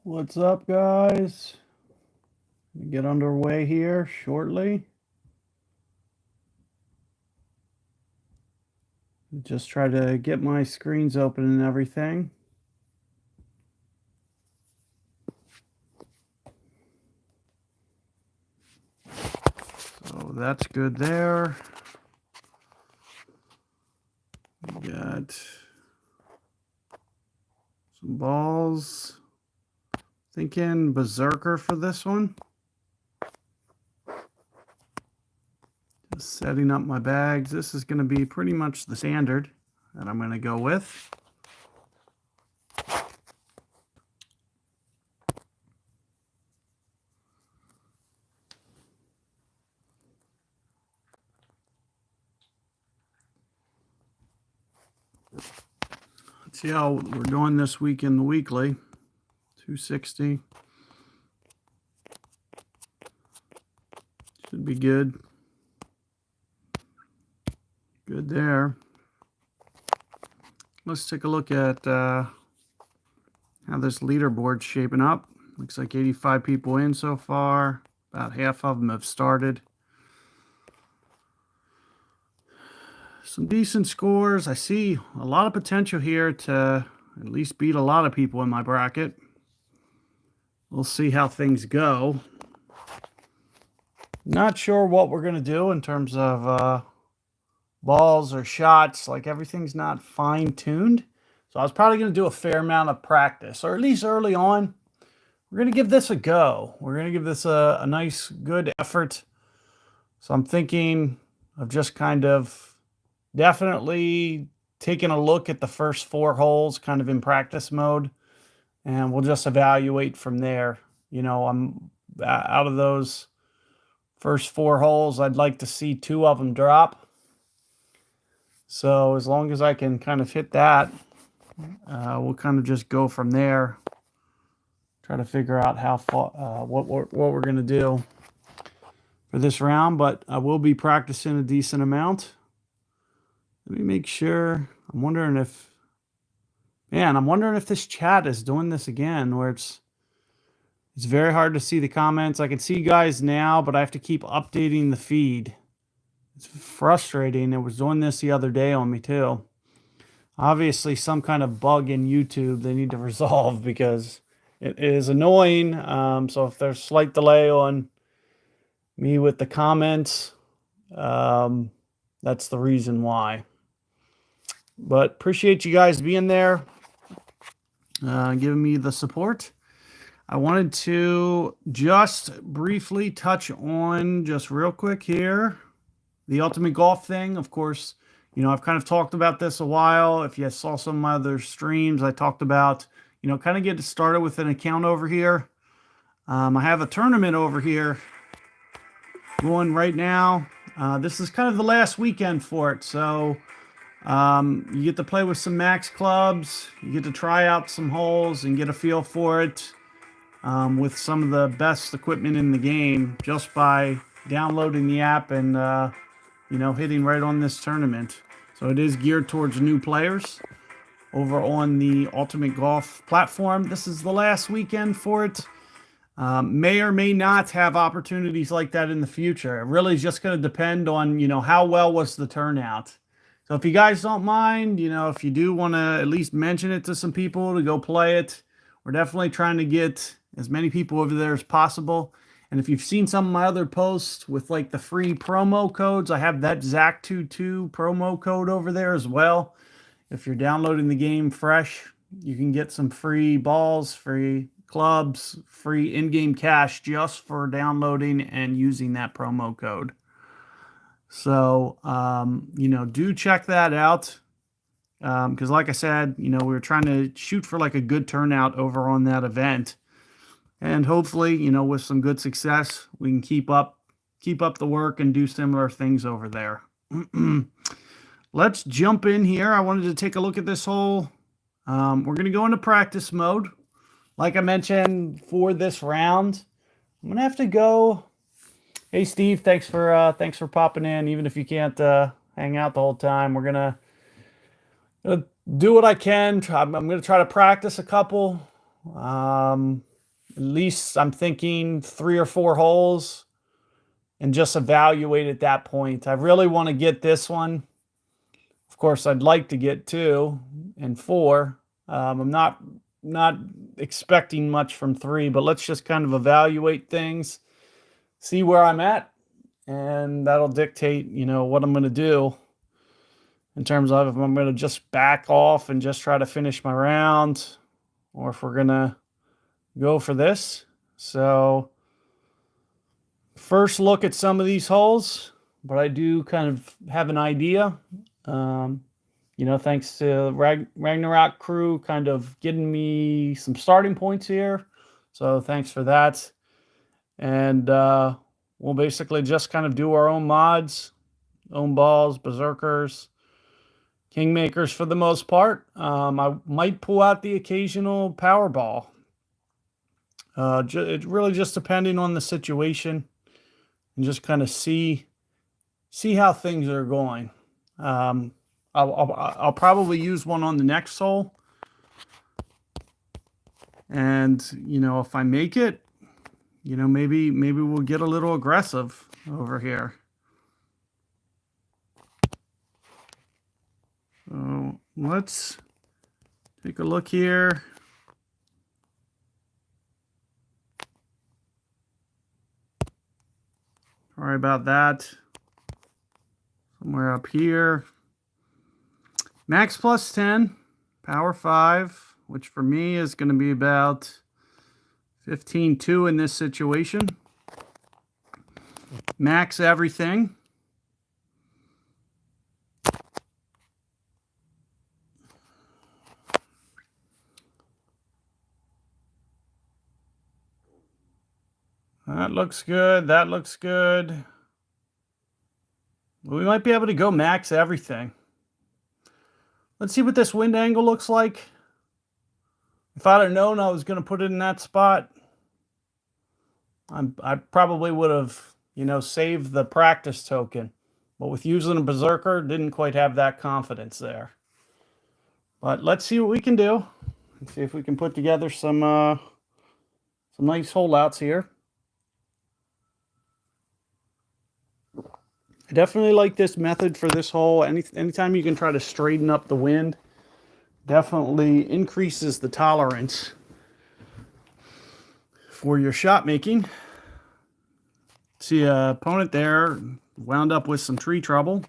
What's up, guys? Get underway here shortly. Just try to get my screens open and everything. So that's good there. We got some balls. Thinking Berserker for this one. Just setting up my bags. This is going to be pretty much the standard that I'm going to go with. Let's see how we're doing this week in the weekly. 260. Should be good. Good there. Let's take a look at how this leaderboard's shaping up. Looks like 85 people in so far. About half of them have started. Some decent scores. I see a lot of potential here to at least beat a lot of people in my bracket. We'll see how things go. Not sure what we're going to do in terms of balls or shots. Like, everything's not fine-tuned. So I was probably going to do a fair amount of practice, or at least early on. We're going to give this a go. We're going to give this a nice, good effort. So I'm thinking of just kind of definitely taking a look at the first 4 holes kind of in practice mode, and we'll just evaluate from there. You know, I'm out of those first 4 holes, I'd like to see 2 of them drop. So as long as I can kind of hit that, we'll kind of just go from there. Try to figure out how far, what we're going to do for this round, but I will be practicing a decent amount. Let me make sure. I'm wondering if this chat is doing this again, where it's very hard to see the comments. I can see you guys now, but I have to keep updating the feed. It's frustrating. It was doing this the other day on me too. Obviously, some kind of bug in YouTube they need to resolve, because it is annoying. So if there's slight delay on me with the comments, that's the reason why. But appreciate you guys being there, giving me the support. I wanted to just briefly touch on, just real quick here, the Ultimate Golf thing. Of course, you know, I've kind of talked about this a while. If you saw some of my other streams, I talked about, you know, kind of get started with an account over here. I have a tournament over here going right now. This is kind of the last weekend for it. So you get to play with some max clubs. You get to try out some holes and get a feel for it with some of the best equipment in the game, just by downloading the app and, you know, hitting right on this tournament. So it is geared towards new players over on the Ultimate Golf platform. This is the last weekend for it. May or may not have opportunities like that in the future. It really is just going to depend on, you know, how well was the turnout. So if you guys don't mind, you know, if you do want to at least mention it to some people to go play it, we're definitely trying to get as many people over there as possible. And if you've seen some of my other posts with like the free promo codes, I have that Zach22 promo code over there as well. If you're downloading the game fresh, you can get some free balls, free clubs, free in-game cash just for downloading and using that promo code. So, you know, do check that out. Because like I said, you know, we were trying to shoot for like a good turnout over on that event. And hopefully, you know, with some good success, we can keep up the work and do similar things over there. Let's jump in here. I wanted to take a look at this hole. We're going to go into practice mode. Like I mentioned, for this round, I'm going to have to go. Hey, Steve, thanks for popping in. Even if you can't hang out the whole time, we're going to do what I can. I'm going to try to practice a couple. At least I'm thinking 3 or 4 holes and just evaluate at that point. I really want to get this one. Of course, I'd like to get 2 and 4. I'm not expecting much from 3, but let's just kind of evaluate things, see where I'm at, and that'll dictate, what I'm going to do in terms of if I'm going to just back off and just try to finish my round, or if we're going to go for this. So first look at some of these holes, but I do kind of have an idea. Thanks to Ragnarok crew kind of getting me some starting points here. So thanks for that. And we'll basically just kind of do our own mods, own balls, berserkers, kingmakers for the most part. I might pull out the occasional power ball. It really just depending on the situation, and just kind of see how things are going. I'll probably use one on the next hole, and if I make it, maybe we'll get a little aggressive over here. So let's take a look here. Sorry about that. Somewhere up here. Max plus 10, power 5, which for me is going to be about 15.2 in this situation. Max everything. That looks good. That looks good. We might be able to go max everything. Let's see what this wind angle looks like. If I'd have known I was going to put it in that spot, I probably would have, saved the practice token. But with using a berserker, didn't quite have that confidence there. But let's see what we can do. Let's see if we can put together some nice holdouts here. I definitely like this method for this hole. Anytime you can try to straighten up the wind, definitely increases the tolerance for your shot making. See, opponent there wound up with some tree trouble.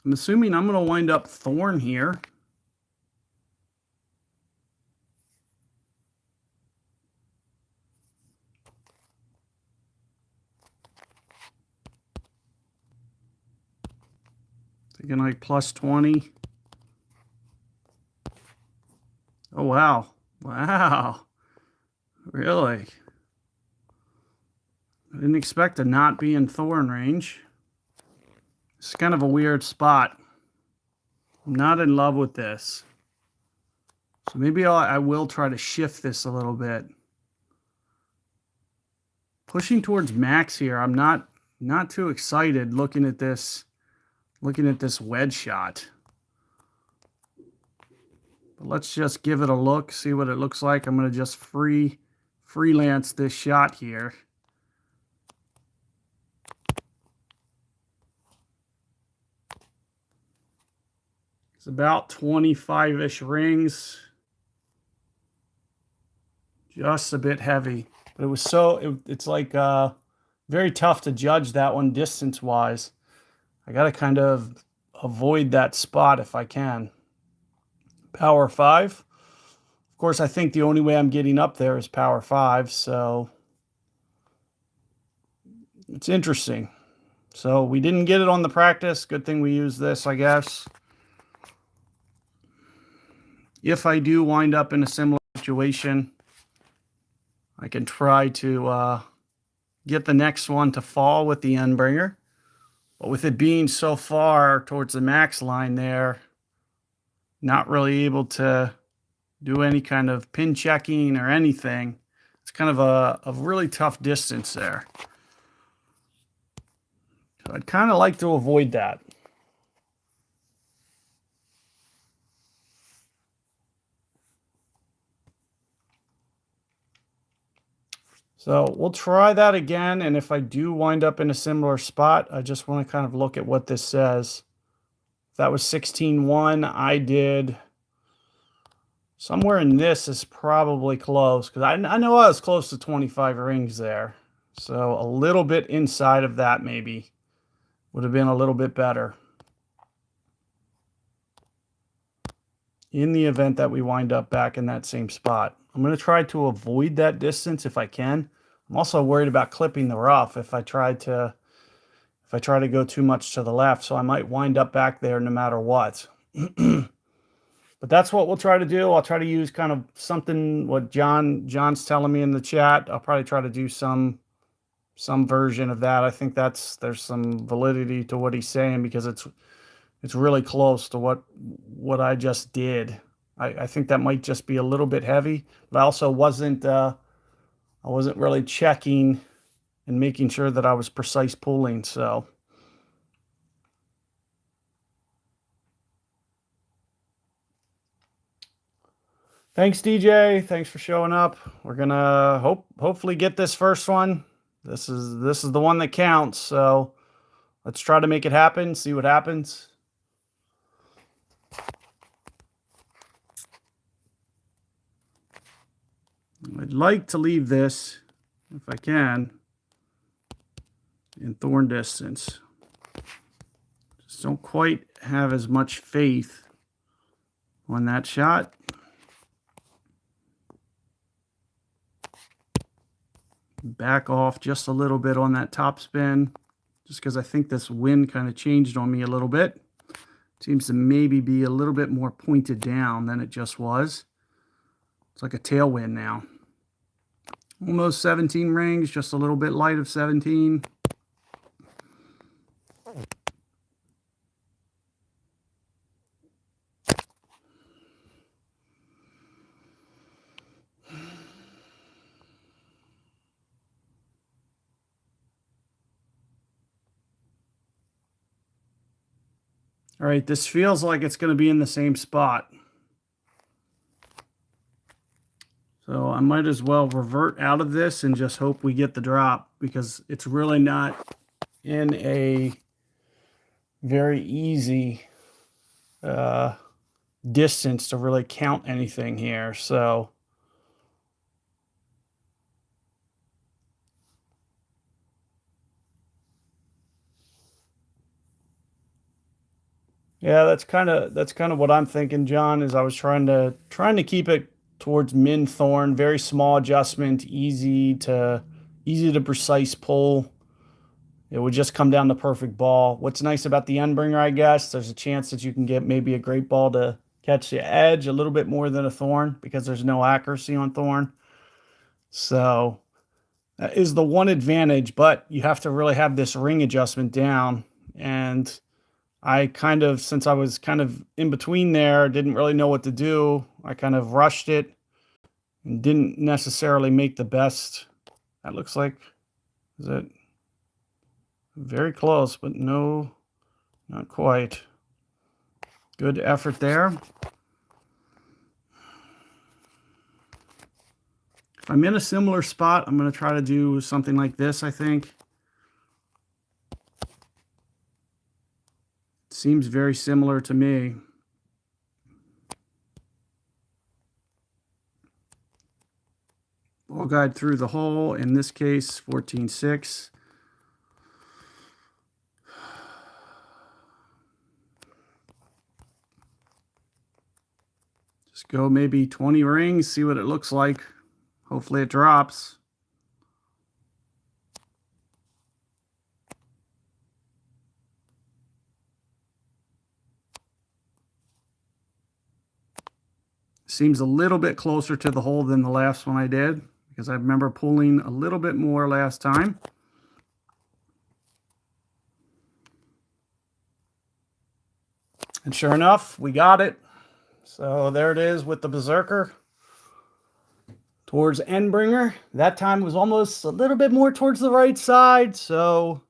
I'm assuming I'm going to wind up thorn here. Thinking like plus 20. Oh, wow. Wow. Really? I didn't expect to not be in thorn range. It's kind of a weird spot. I'm not in love with this. So maybe I will try to shift this a little bit. Pushing towards max here. I'm not too excited looking at this wedge shot. But let's just give it a look, see what it looks like. I'm going to just freelance this shot here. It's about 25-ish rings. Just a bit heavy. But it was it's like very tough to judge that one distance-wise. I got to kind of avoid that spot if I can. Power 5. Of course, I think the only way I'm getting up there is power 5, so it's interesting. So we didn't get it on the practice. Good thing we used this, I guess. If I do wind up in a similar situation, I can try to get the next one to fall with the Endbringer. But with it being so far towards the max line there, not really able to do any kind of pin checking or anything. It's kind of a really tough distance there. So I'd kind of like to avoid that. So we'll try that again. And if I do wind up in a similar spot, I just want to kind of look at what this says. If that was 16.1, I did somewhere in this is probably close, because I know I was close to 25 rings there. So a little bit inside of that maybe would have been a little bit better, in the event that we wind up back in that same spot. I'm going to try to avoid that distance if I can. I'm also worried about clipping the rough if I try to go too much to the left, so I might wind up back there no matter what. But that's what we'll try to do. I'll try to use kind of something what John's telling me in the chat. I'll probably try to do some version of that. I think there's some validity to what he's saying, because it's really close to what I just did. I think that might just be a little bit heavy, but I also wasn't really checking and making sure that I was precise pulling. So thanks, DJ. Thanks for showing up. We're gonna hopefully get this first one. This is the one that counts. So let's try to make it happen. See what happens. I'd like to leave this, if I can, in thorn distance. Just don't quite have as much faith on that shot. Back off just a little bit on that top spin, just because I think this wind kind of changed on me a little bit. Seems to maybe be a little bit more pointed down than it just was. It's like a tailwind now. Almost 17 rings, just a little bit light of 17. All right, this feels like it's going to be in the same spot. So I might as well revert out of this and just hope we get the drop, because it's really not in a very easy distance to really count anything here. So yeah, that's kind of what I'm thinking, John, is I was trying to keep it towards min thorn, very small adjustment, easy to precise pull. It would just come down to perfect ball. What's nice about the Endbringer, I guess, there's a chance that you can get maybe a great ball to catch the edge a little bit more than a thorn, because there's no accuracy on thorn. So that is the one advantage, but you have to really have this ring adjustment down. And I kind of, since I was kind of in between there, didn't really know what to do. I kind of rushed it and didn't necessarily make the best. That looks like, is it very close, but no, not quite. Good effort there. If I'm in a similar spot, I'm going to try to do something like this, I think. Seems very similar to me. Ball guide through the hole, in this case 14.6. Just go maybe 20 rings, see what it looks like. Hopefully it drops. Seems a little bit closer to the hole than the last one I did, because I remember pulling a little bit more last time. And sure enough, we got it. So there it is with the Berserker towards Endbringer. That time was almost a little bit more towards the right side. So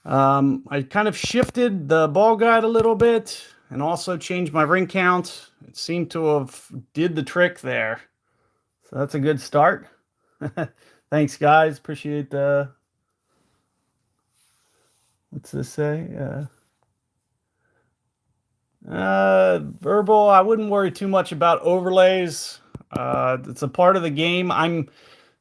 I kind of shifted the ball guide a little bit and also changed my ring count. It seemed to have did the trick there. So that's a good start. Thanks, guys. Appreciate the. What's this say? Verbal. I wouldn't worry too much about overlays. It's a part of the game.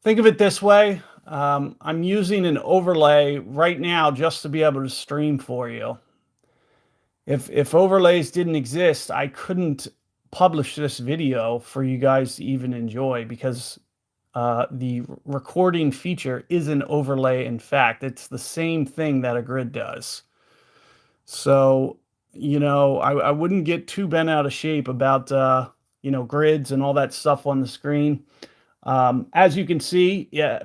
Think of it this way. I'm using an overlay right now just to be able to stream for you. If overlays didn't exist, I couldn't publish this video for you guys to even enjoy, because the recording feature is an overlay. In fact, it's the same thing that a grid does. So, I wouldn't get too bent out of shape about, grids and all that stuff on the screen. As you can see, yeah,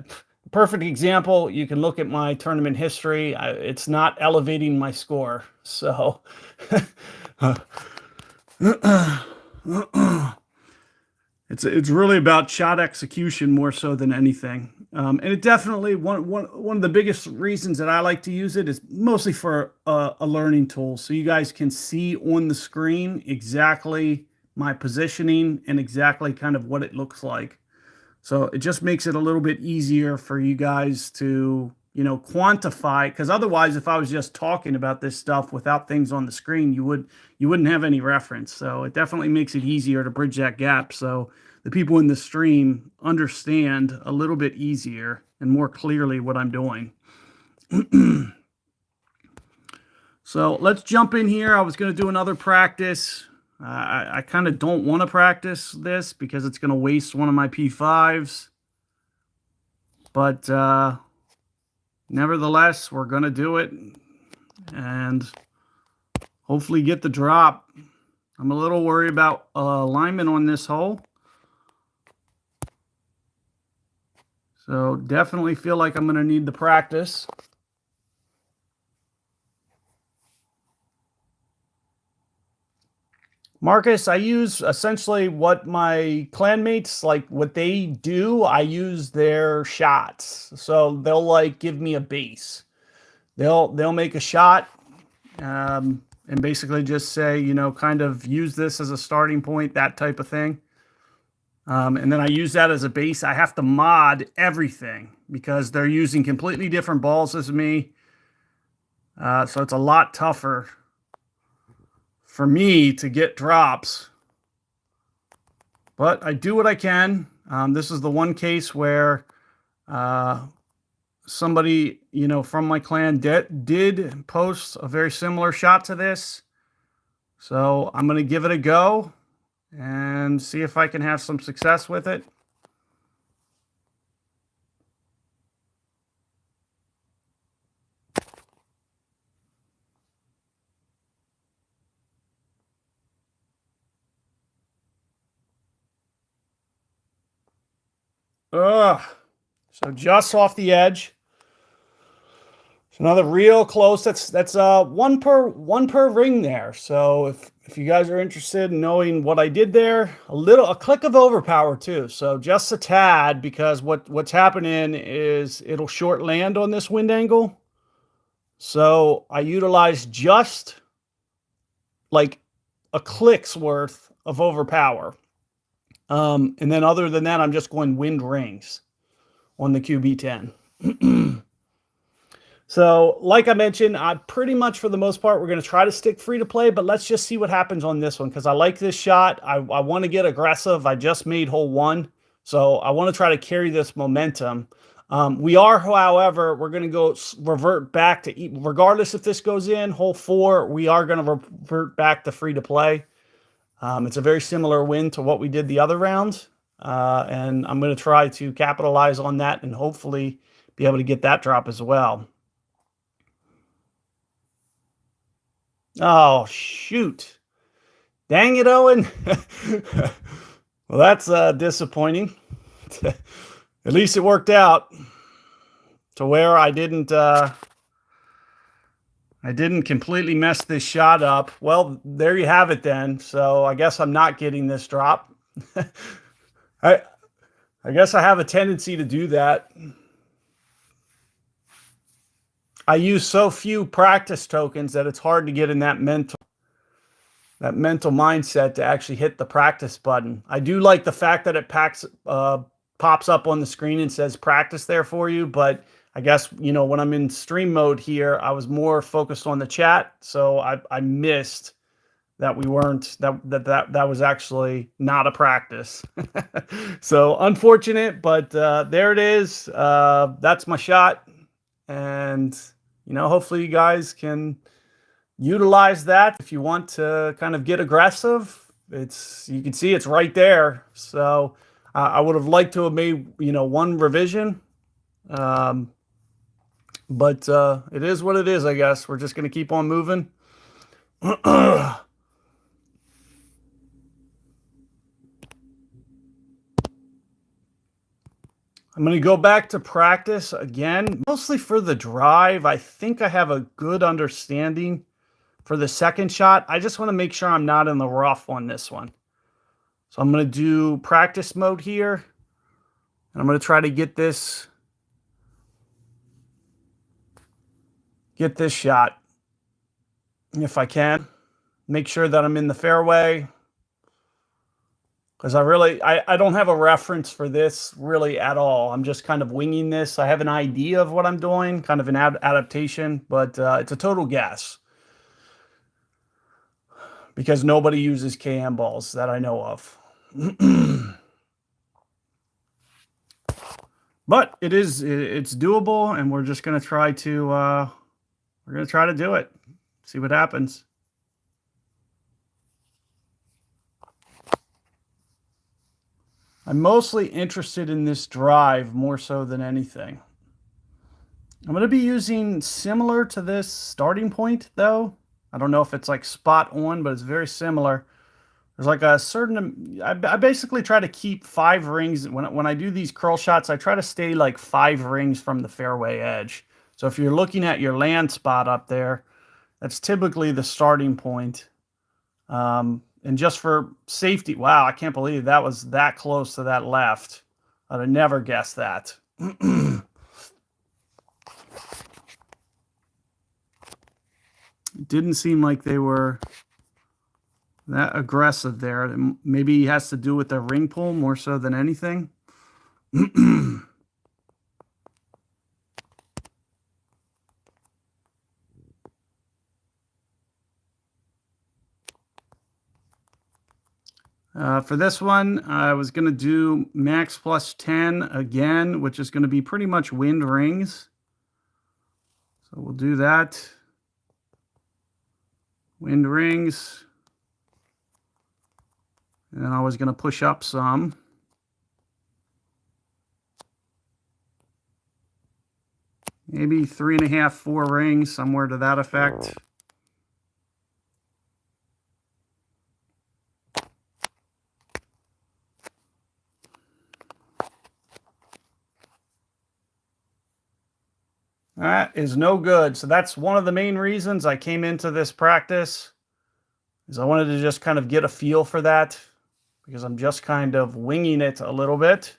perfect example. You can look at my tournament history. It's not elevating my score. So it's really about shot execution more so than anything. And it definitely, one of the biggest reasons that I like to use it is mostly for a learning tool. So you guys can see on the screen exactly my positioning and exactly kind of what it looks like. So it just makes it a little bit easier for you guys to, quantify. Because otherwise, if I was just talking about this stuff without things on the screen, you wouldn't have any reference. So it definitely makes it easier to bridge that gap, so the people in the stream understand a little bit easier and more clearly what I'm doing. So let's jump in here. I was going to do another practice. I kind of don't want to practice this because it's going to waste one of my P5s. But nevertheless, we're going to do it and hopefully get the drop. I'm a little worried about alignment on this hole. So definitely feel like I'm going to need the practice. Marcus, I use essentially what my clanmates, like what they do, I use their shots. So they'll like give me a base. They'll make a shot and basically just say, kind of use this as a starting point, that type of thing. And then I use that as a base. I have to mod everything because they're using completely different balls as me. So it's a lot tougher for me to get drops. But I do what I can. This is the one case where somebody, from my clan did post a very similar shot to this. So I'm going to give it a go and see if I can have some success with it. So just off the edge. It's another real close. That's one per ring there. So if you guys are interested in knowing what I did there, a click of overpower too. So just a tad, because what's happening is it'll short land on this wind angle. So I utilized just like a click's worth of overpower. And then other than that, I'm just going wind rings on the QB10. So like I mentioned, pretty much for the most part, we're going to try to stick free to play, but let's just see what happens on this one, because I like this shot. I want to get aggressive. I just made hole 1, so I want to try to carry this momentum. We are, however, we're going to go revert back to, regardless if this goes in, hole 4, we are going to revert back to free to play. It's a very similar win to what we did the other round, and I'm going to try to capitalize on that and hopefully be able to get that drop as well. Oh, shoot. Dang it, Owen. Well, that's disappointing. At least it worked out to where I didn't completely mess this shot up. Well, there you have it then. So I guess I'm not getting this drop. I guess I have a tendency to do that. I use so few practice tokens that it's hard to get in that mental mindset to actually hit the practice button. I do like the fact that it packs pops up on the screen and says practice there for you. But I guess, you know, when I'm in stream mode here, I was more focused on the chat. So I missed that we weren't, that was actually not a practice. So unfortunate, but there it is. That's my shot. And, you know, hopefully you guys can utilize that if you want to kind of get aggressive. You can see it's right there. So I would have liked to have made, you know, one revision. But it is what it is, I guess. We're just going to keep on moving. I'm going to go back to practice again, mostly for the drive. I think I have a good understanding for the second shot. I just want to make sure I'm not in the rough on this one. So I'm going to do practice mode here. And I'm going to try to get this shot if I can. Make sure that I'm in the fairway. Because I don't have a reference for this really at all. I'm just kind of winging this. I have an idea of what I'm doing, kind of an adaptation, but it's a total guess. Because nobody uses KM balls that I know of. But it's doable, and we're just going to try to do it. See what happens. I'm mostly interested in this drive more so than anything. I'm going to be using similar to this starting point, though. I don't know if it's like spot on, but it's very similar. There's like a certain, I basically try to keep 5 rings. When I do these curl shots, I try to stay like 5 rings from the fairway edge. So if you're looking at your land spot up there, that's typically the starting point. And just for safety, wow, I can't believe that was that close to that left. I'd have never guessed that. It didn't seem like they were that aggressive there. Maybe it has to do with the ring pull more so than anything. For this one, I was going to do max plus 10 again, which is going to be pretty much wind rings. So we'll do that. Wind rings. And then I was going to push up some. Maybe 3.5, 4 rings, somewhere to that effect. That is no good. So that's one of the main reasons I came into this practice, is I wanted to just kind of get a feel for that, because I'm just kind of winging it a little bit.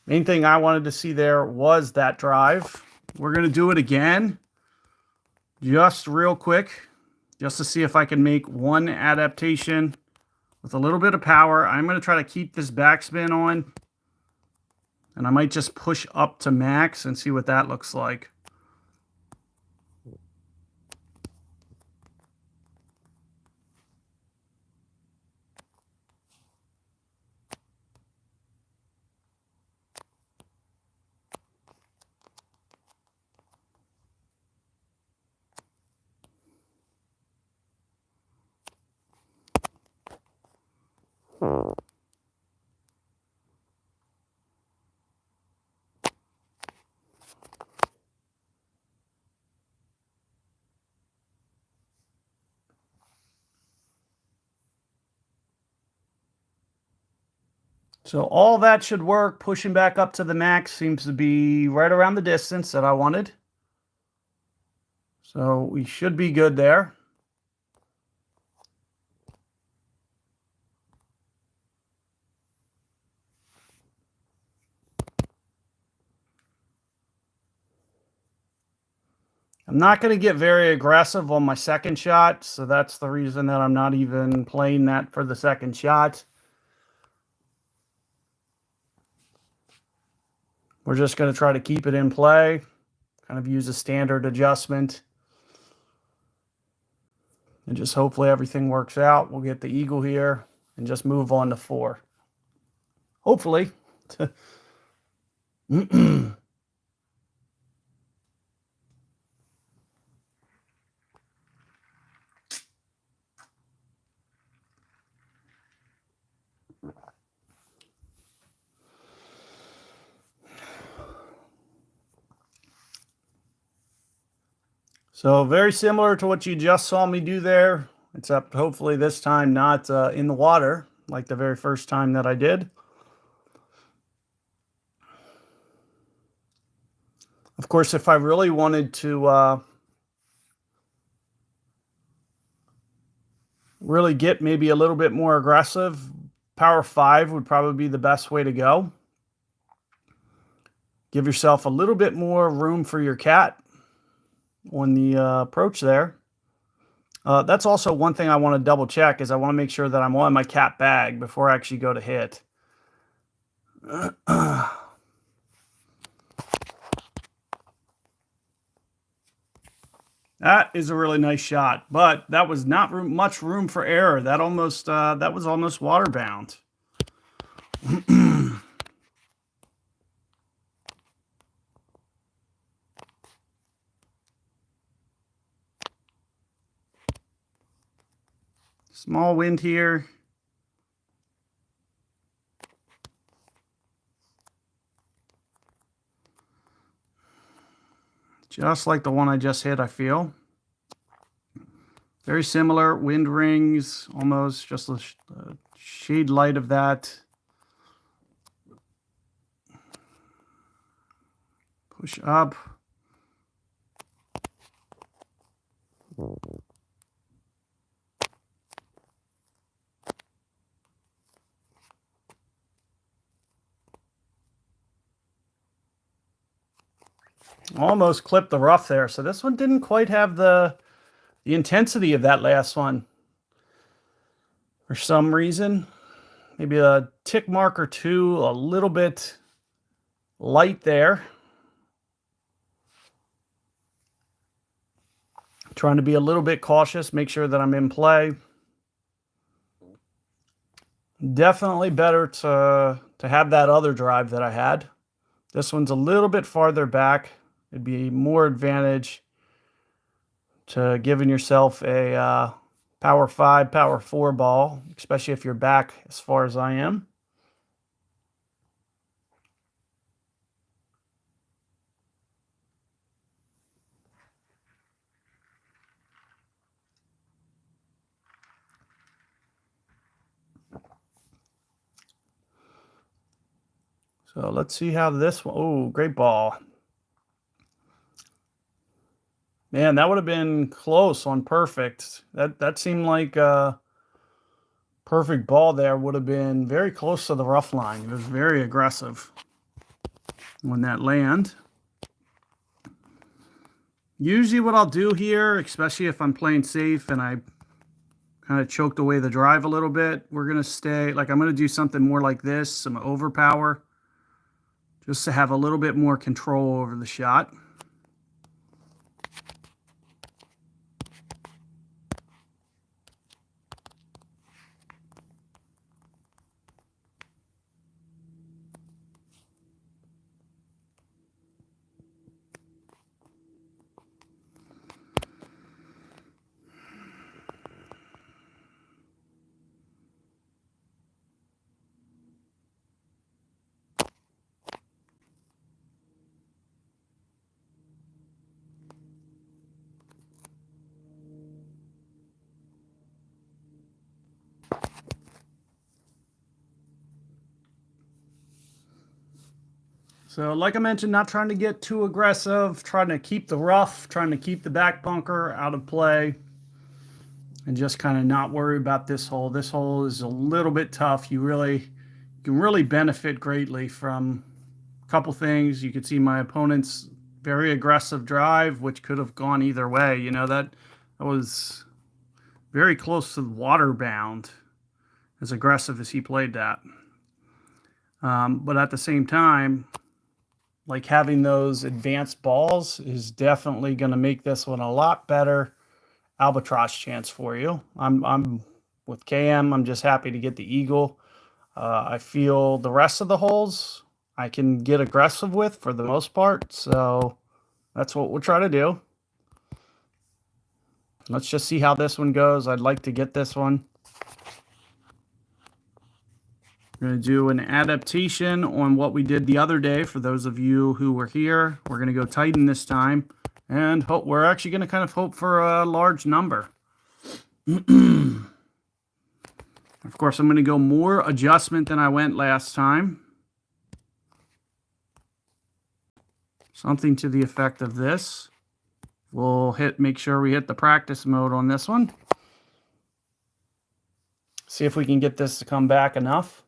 Main thing I wanted to see there was that drive. We're going to do it again, just real quick, just to see if I can make one adaptation with a little bit of power. I'm going to try to keep this backspin on. And I might just push up to max and see what that looks like. So all that should work. Pushing back up to the max seems to be right around the distance that I wanted. So we should be good there. I'm not going to get very aggressive on my second shot, so that's the reason that I'm not even playing that for the second shot. We're just going to try to keep it in play, kind of use a standard adjustment, and just hopefully everything works out. We'll get the eagle here and just move on to 4. Hopefully. So very similar to what you just saw me do there, except hopefully this time not in the water like the very first time that I did. Of course, if I really wanted to really get maybe a little bit more aggressive, power 5 would probably be the best way to go. Give yourself a little bit more room for your cat on the approach there. That's also one thing I want to double check, is I want to make sure that I'm on my cat bag before I actually go to hit. That is a really nice shot, but that was not much room for error. That was almost water bound. Small wind here. Just like the one I just hit, I feel. Very similar, wind rings, almost just a shade light of that. Push up. Almost clipped the rough there. So this one didn't quite have the intensity of that last one. For some reason, maybe a tick mark or two, a little bit light there. Trying to be a little bit cautious, make sure that I'm in play. Definitely better to have that other drive that I had. This one's a little bit farther back. It'd be more advantage to giving yourself a power 5, power 4 ball, especially if you're back as far as I am. So let's see how this one, oh, great ball. Man, that would have been close on perfect. That seemed like a perfect ball there. Would have been very close to the rough line. It was very aggressive on that land. Usually what I'll do here, especially if I'm playing safe and I kind of choked away the drive a little bit, we're going to stay, like I'm going to do something more like this, some overpower, just to have a little bit more control over the shot. So like I mentioned, not trying to get too aggressive, trying to keep the rough, trying to keep the back bunker out of play, and just kind of not worry about this hole. This hole is a little bit tough. You can really benefit greatly from a couple things. You could see my opponent's very aggressive drive, which could have gone either way. You know, that was very close to the water bound, as aggressive as he played that. But at the same time, like having those advanced balls is definitely going to make this one a lot better albatross chance for you. I'm with KM. I'm just happy to get the eagle. I feel the rest of the holes I can get aggressive with for the most part. So that's what we'll try to do. Let's just see how this one goes. I'd like to get this one. We're going to do an adaptation on what we did the other day. For those of you who were here, we're going to go Titan this time. And hope we're actually going to kind of hope for a large number. Of course, I'm going to go more adjustment than I went last time. Something to the effect of this. We'll make sure we hit the practice mode on this one. See if we can get this to come back enough.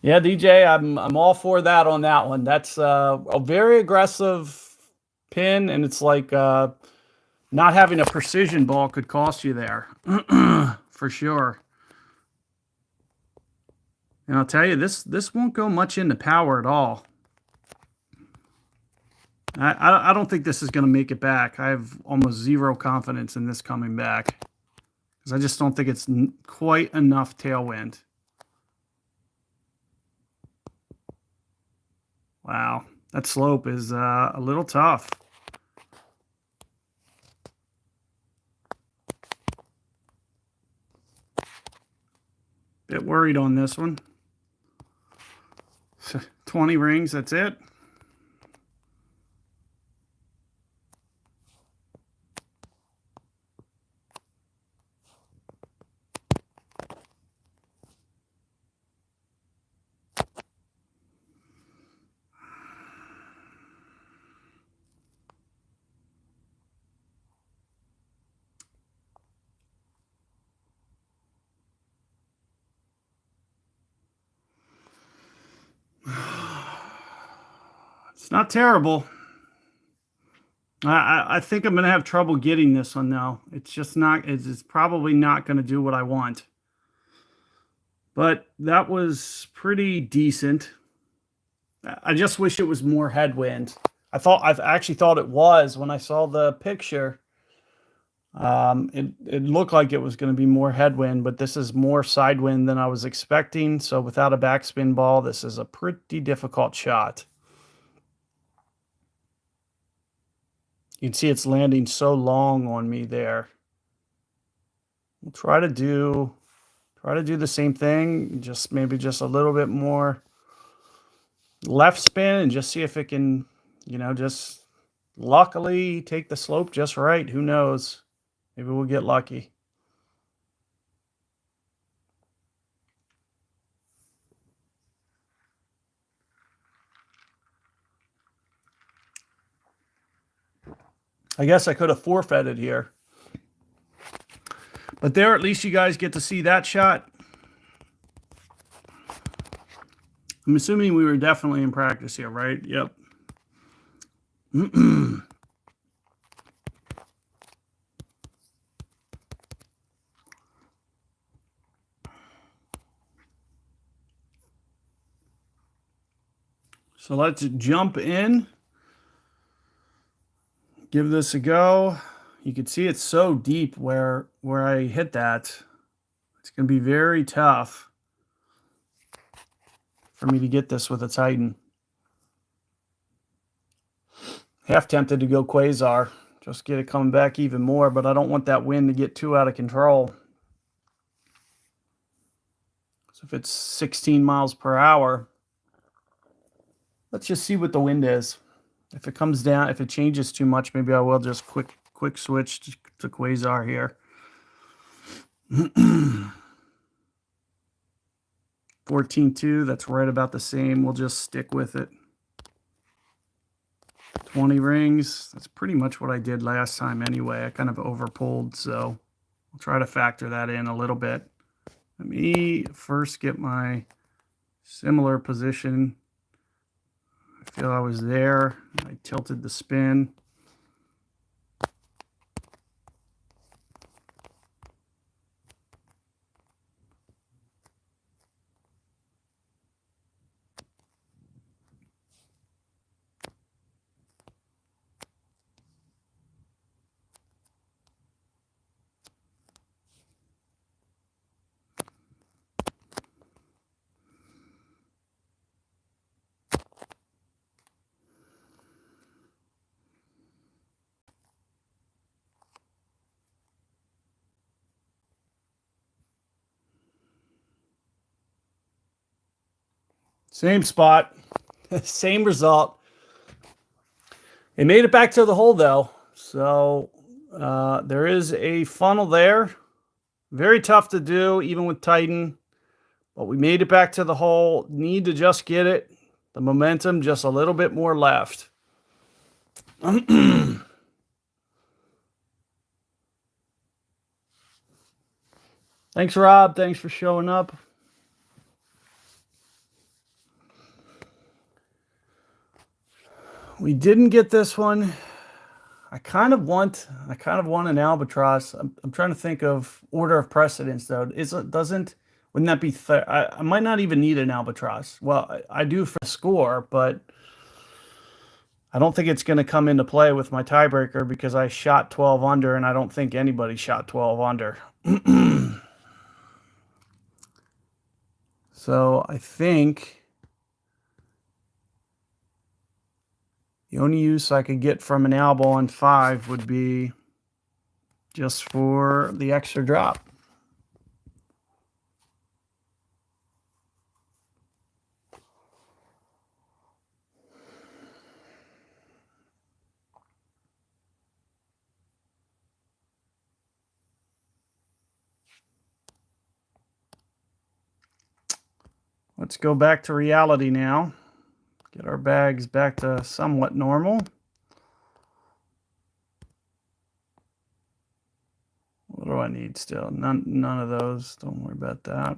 Yeah, DJ, I'm all for that on that one. That's a very aggressive pin, and it's like not having a precision ball could cost you there for sure. And I'll tell you, this won't go much into power at all. I don't think this is going to make it back. I have almost zero confidence in this coming back because I just don't think it's quite enough tailwind. Wow, that slope is a little tough. Bit worried on this one. 20 rings, that's it. It's not terrible. I think I'm going to have trouble getting this one, though. It's just not, it's probably not going to do what I want. But that was pretty decent. I just wish it was more headwind. I actually thought it was when I saw the picture. It looked like it was going to be more headwind, but this is more sidewind than I was expecting. So without a backspin ball, this is a pretty difficult shot. You can see it's landing so long on me there. We'll try to do the same thing, just maybe just a little bit more left spin and just see if it can, you know, just luckily take the slope just right. Who knows? Maybe we'll get lucky. I guess I could have forfeited here. But there, at least you guys get to see that shot. I'm assuming we were definitely in practice here, right? Yep. So let's jump in. Give this a go. You can see it's so deep where I hit that. It's going to be very tough for me to get this with a Titan. Half tempted to go Quasar. Just get it coming back even more, but I don't want that wind to get too out of control. So if it's 16 miles per hour, let's just see what the wind is. If it comes down, if it changes too much, maybe I will just quick switch to Quasar here. 14.2, that's right about the same. We'll just stick with it. 20 rings, that's pretty much what I did last time anyway. I kind of overpulled, so I'll try to factor that in a little bit. Let me first get my similar position. I feel I was there. I tilted the spin. Same spot, same result. It made it back to the hole though. So there is a funnel there. Very tough to do, even with Titan. But we made it back to the hole. Need to just get it. The momentum just a little bit more left. Thanks, Rob. Thanks for showing up. We didn't get this one. I kind of want an albatross. I'm trying to think of order of precedence though. Wouldn't that be I might not even need an albatross. Well, I do for the score, but I don't think it's going to come into play with my tiebreaker because I shot 12 under, and I don't think anybody shot 12 under. So I think the only use I could get from an albo on 5 would be just for the extra drop. Let's go back to reality now. Get our bags back to somewhat normal. What do I need still? None of those. Don't worry about that.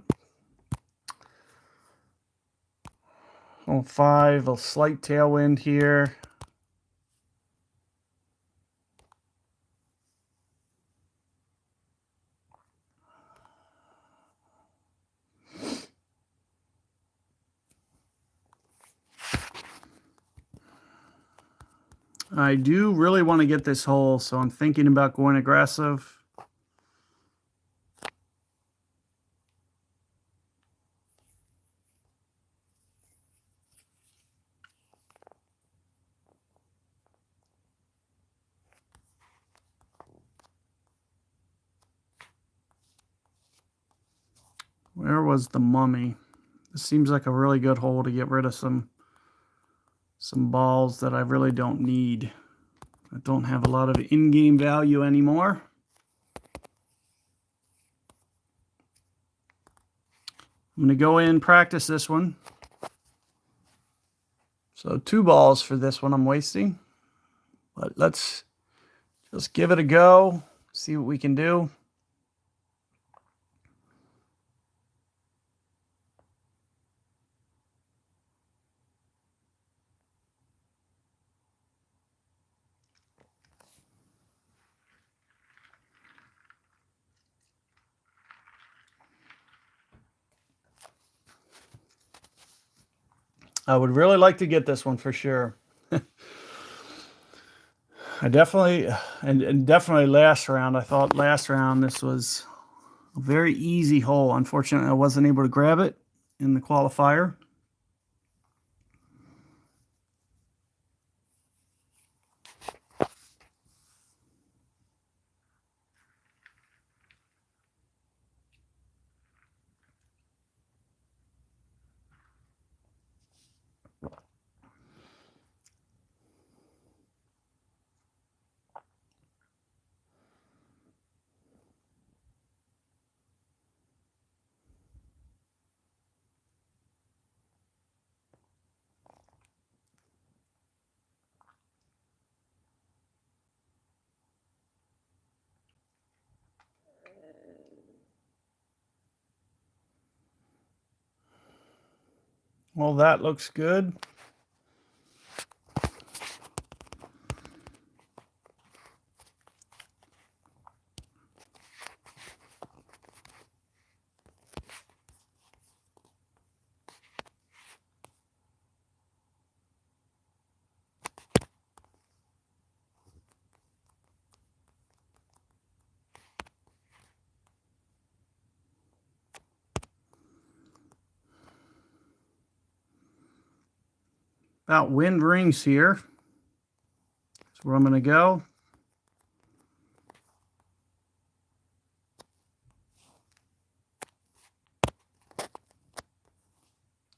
Hole 5, a slight tailwind here. I do really want to get this hole, so I'm thinking about going aggressive. Where was the mummy? This seems like a really good hole to get rid of some balls that I really don't need. I don't have a lot of in-game value anymore. I'm going to go in and practice this one. So 2 balls for this one I'm wasting. But let's just give it a go, see what we can do. I would really like to get this one for sure. I definitely, and definitely last round, I thought last round this was a very easy hole. Unfortunately, I wasn't able to grab it in the qualifier. Well, that looks good. About wind rings here. That's where I'm going to go.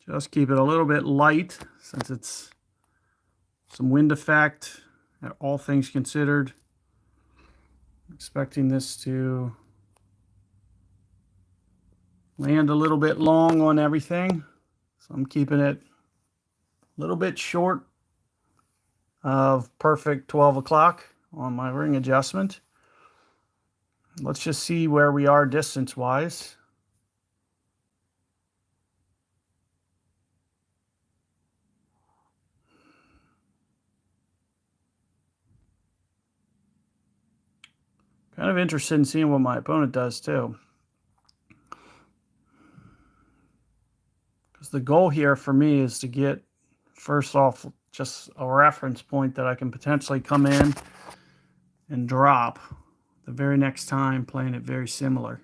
Just keep it a little bit light since it's some wind effect, all things considered. Expecting this to land a little bit long on everything. So I'm keeping it a little bit short of perfect 12 o'clock on my ring adjustment. Let's just see where we are distance-wise. Kind of interested in seeing what my opponent does too. Because the goal here for me is to get, first off, just a reference point that I can potentially come in and drop the very next time, playing it very similar.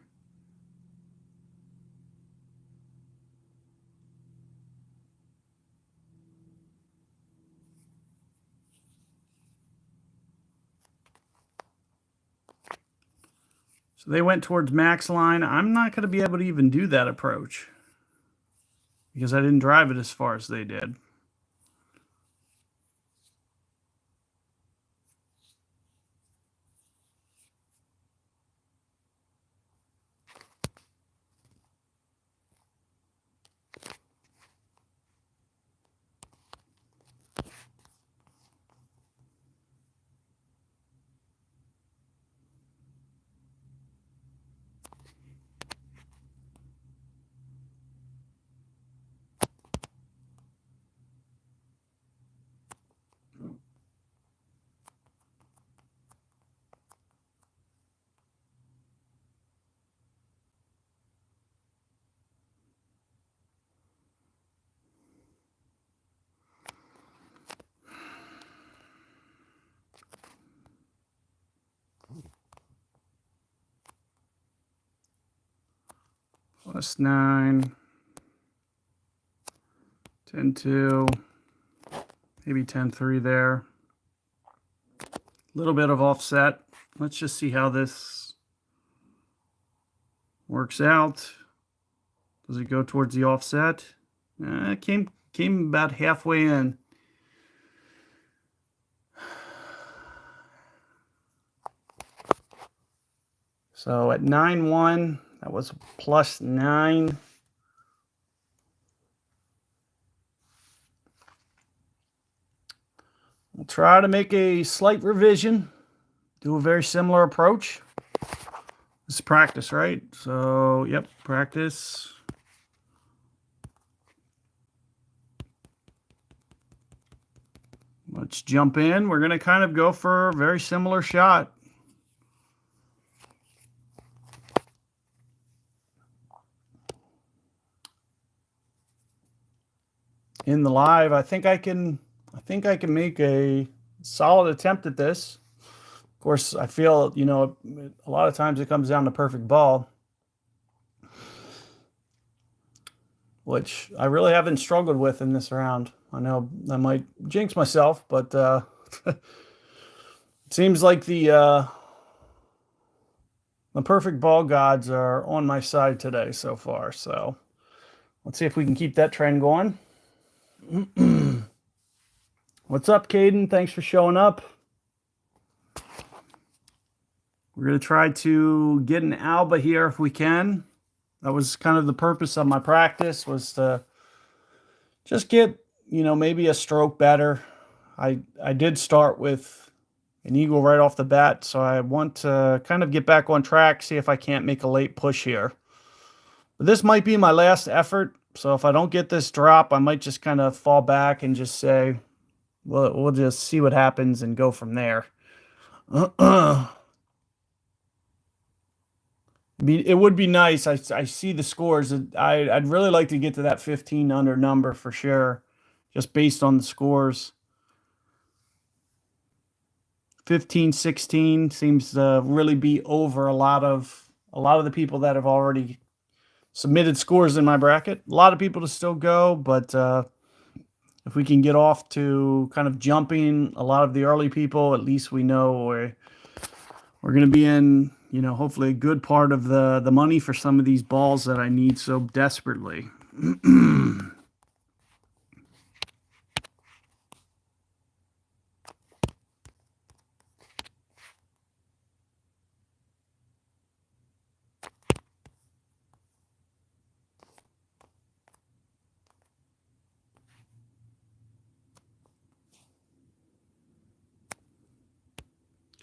So they went towards max line. I'm not going to be able to even do that approach because I didn't drive it as far as they did. +9, 10-2, maybe 10-3 there. A little bit of offset. Let's just see how this works out. Does it go towards the offset? It came about halfway in. So at 9-1, that was +9. We'll try to make a slight revision, do a very similar approach. This is practice, right? So, yep, practice. Let's jump in. We're going to kind of go for a very similar shot. In the live, I think I can make a solid attempt at this. Of course, I feel, you know, a lot of times it comes down to perfect ball, which I really haven't struggled with in this round. I know I might jinx myself, but it seems like the perfect ball gods are on my side today so far. So let's see if we can keep that trend going. What's up, Caden? Thanks for showing up. We're going to try to get an alba here if we can. That was kind of the purpose of my practice, was to just get, you know, maybe a stroke better. I did start with an eagle right off the bat, so I want to kind of get back on track, see if I can't make a late push here. But this might be my last effort, so if I don't get this drop, I might just kind of fall back and just say, well, we'll just see what happens and go from there. It would be nice. I see the scores. I'd really like to get to that 15 under number for sure, just based on the scores. 15, 16 seems to really be over a lot of the people that have already submitted scores in my bracket. A lot of people to still go, but if we can get off to kind of jumping a lot of the early people, at least we know we're going to be in, you know, hopefully a good part of the money for some of these balls that I need so desperately.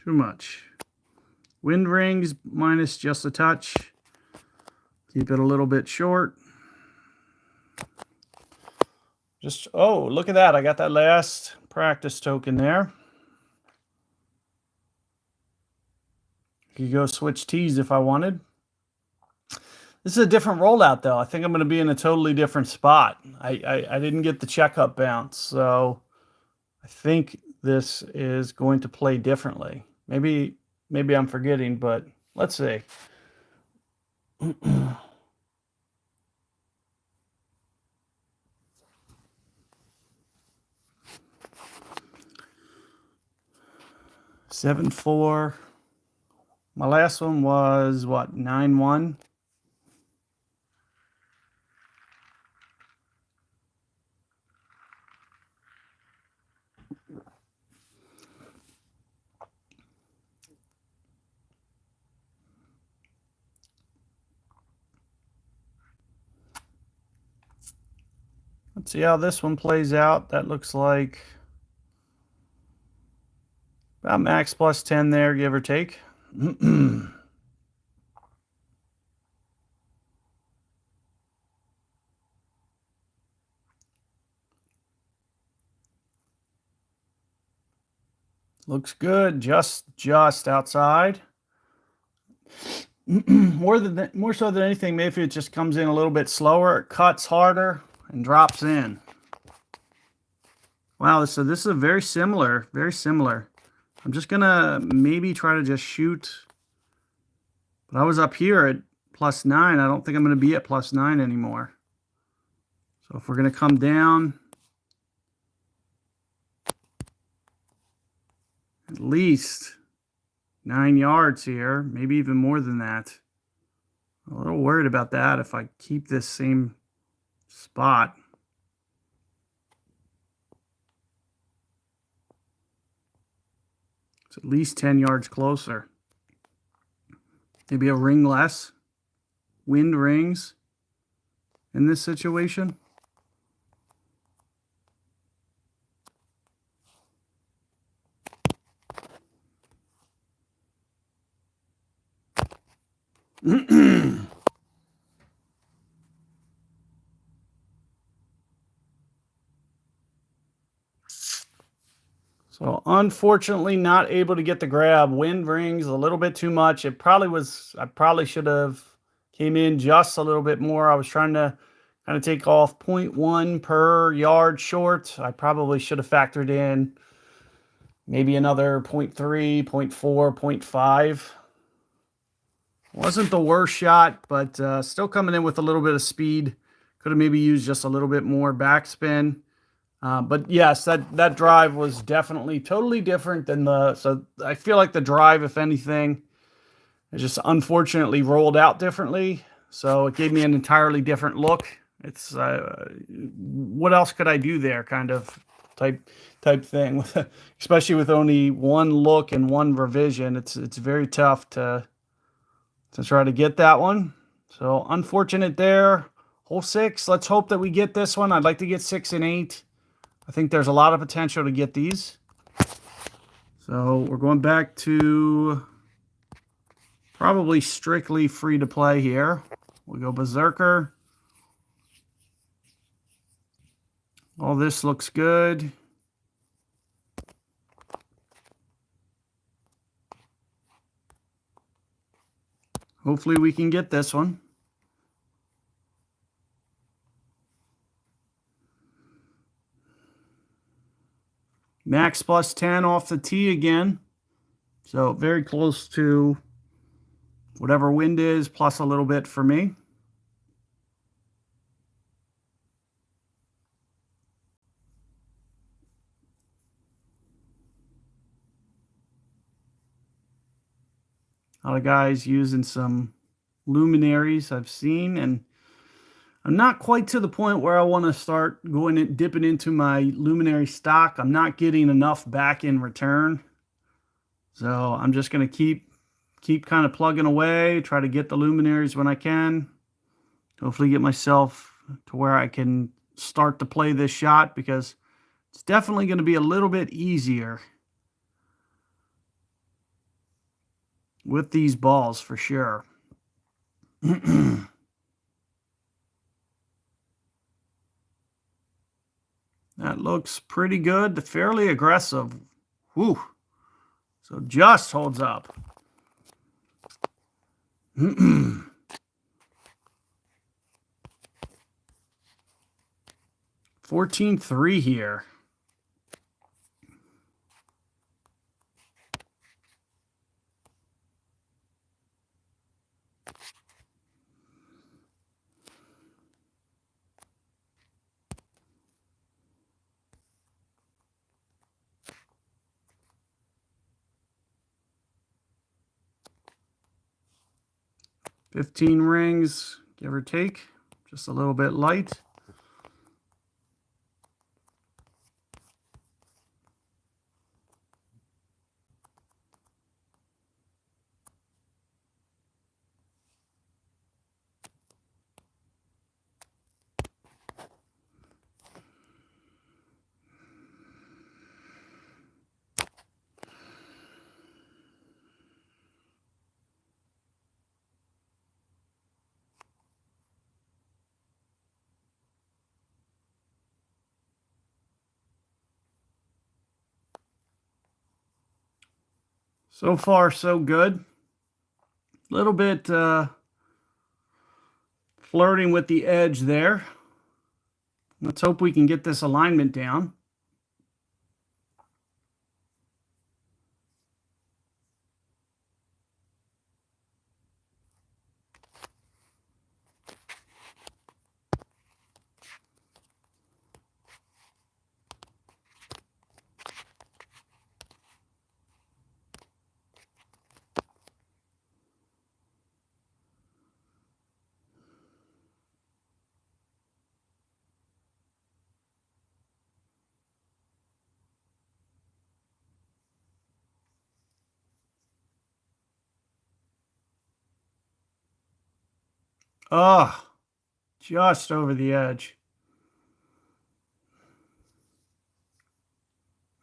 Too much. Wind rings minus just a touch. Keep it a little bit short. Just, oh, look at that. I got that last practice token there. Could go switch tees if I wanted. This is a different rollout, though. I think I'm going to be in a totally different spot. I didn't get the checkup bounce, so I think this is going to play differently. Maybe I'm forgetting, but let's see. Seven, 4. My last one was what, 9-1. Let's see how this one plays out. That looks like about max plus 10 there, give or take. Looks good, just outside. More so than anything, maybe if it just comes in a little bit slower, it cuts harder and drops in. Wow, so this is very similar, very similar. I'm just gonna maybe try to just shoot. But I was up here at +9. I don't think I'm gonna be at +9 anymore. So if we're gonna come down at least 9 yards here, maybe even more than that. I'm a little worried about that if I keep this same spot. It's at least 10 yards closer. Maybe a ring less. Wind rings in this situation. So unfortunately not able to get the grab. Wind rings a little bit too much. It probably was, I probably should have came in just a little bit more. I was trying to kind of take off 0.1 per yard short. I probably should have factored in maybe another 0.3, 0.4, 0.5. Wasn't the worst shot, but still coming in with a little bit of speed. Could have maybe used just a little bit more backspin. But yes, that drive was definitely totally different than so I feel like the drive, if anything, it just unfortunately rolled out differently. So it gave me an entirely different look. It's, what else could I do there kind of type thing, especially with only one look and one revision. It's very tough to try to get that one. So unfortunate there. Hole 6, let's hope that we get this one. I'd like to get 6 and 8. I think there's a lot of potential to get these. So we're going back to probably strictly free to play here. We go Berserker. All this looks good. Hopefully we can get this one. Max plus 10 off the tee again. So very close to whatever wind is, plus a little bit for me. A lot of guys using some luminaries I've seen, and I'm not quite to the point where I want to start going and dipping into my luminary stock. I'm not getting enough back in return. So I'm just going to keep kind of plugging away, try to get the luminaries when I can. Hopefully get myself to where I can start to play this shot, because it's definitely going to be a little bit easier with these balls for sure. That looks pretty good, fairly aggressive. Whew. So just holds up. 14-3 here. $15 rings, give or take, just a little bit light. So far, so good. A little bit flirting with the edge there. Let's hope we can get this alignment down. Oh, just over the edge.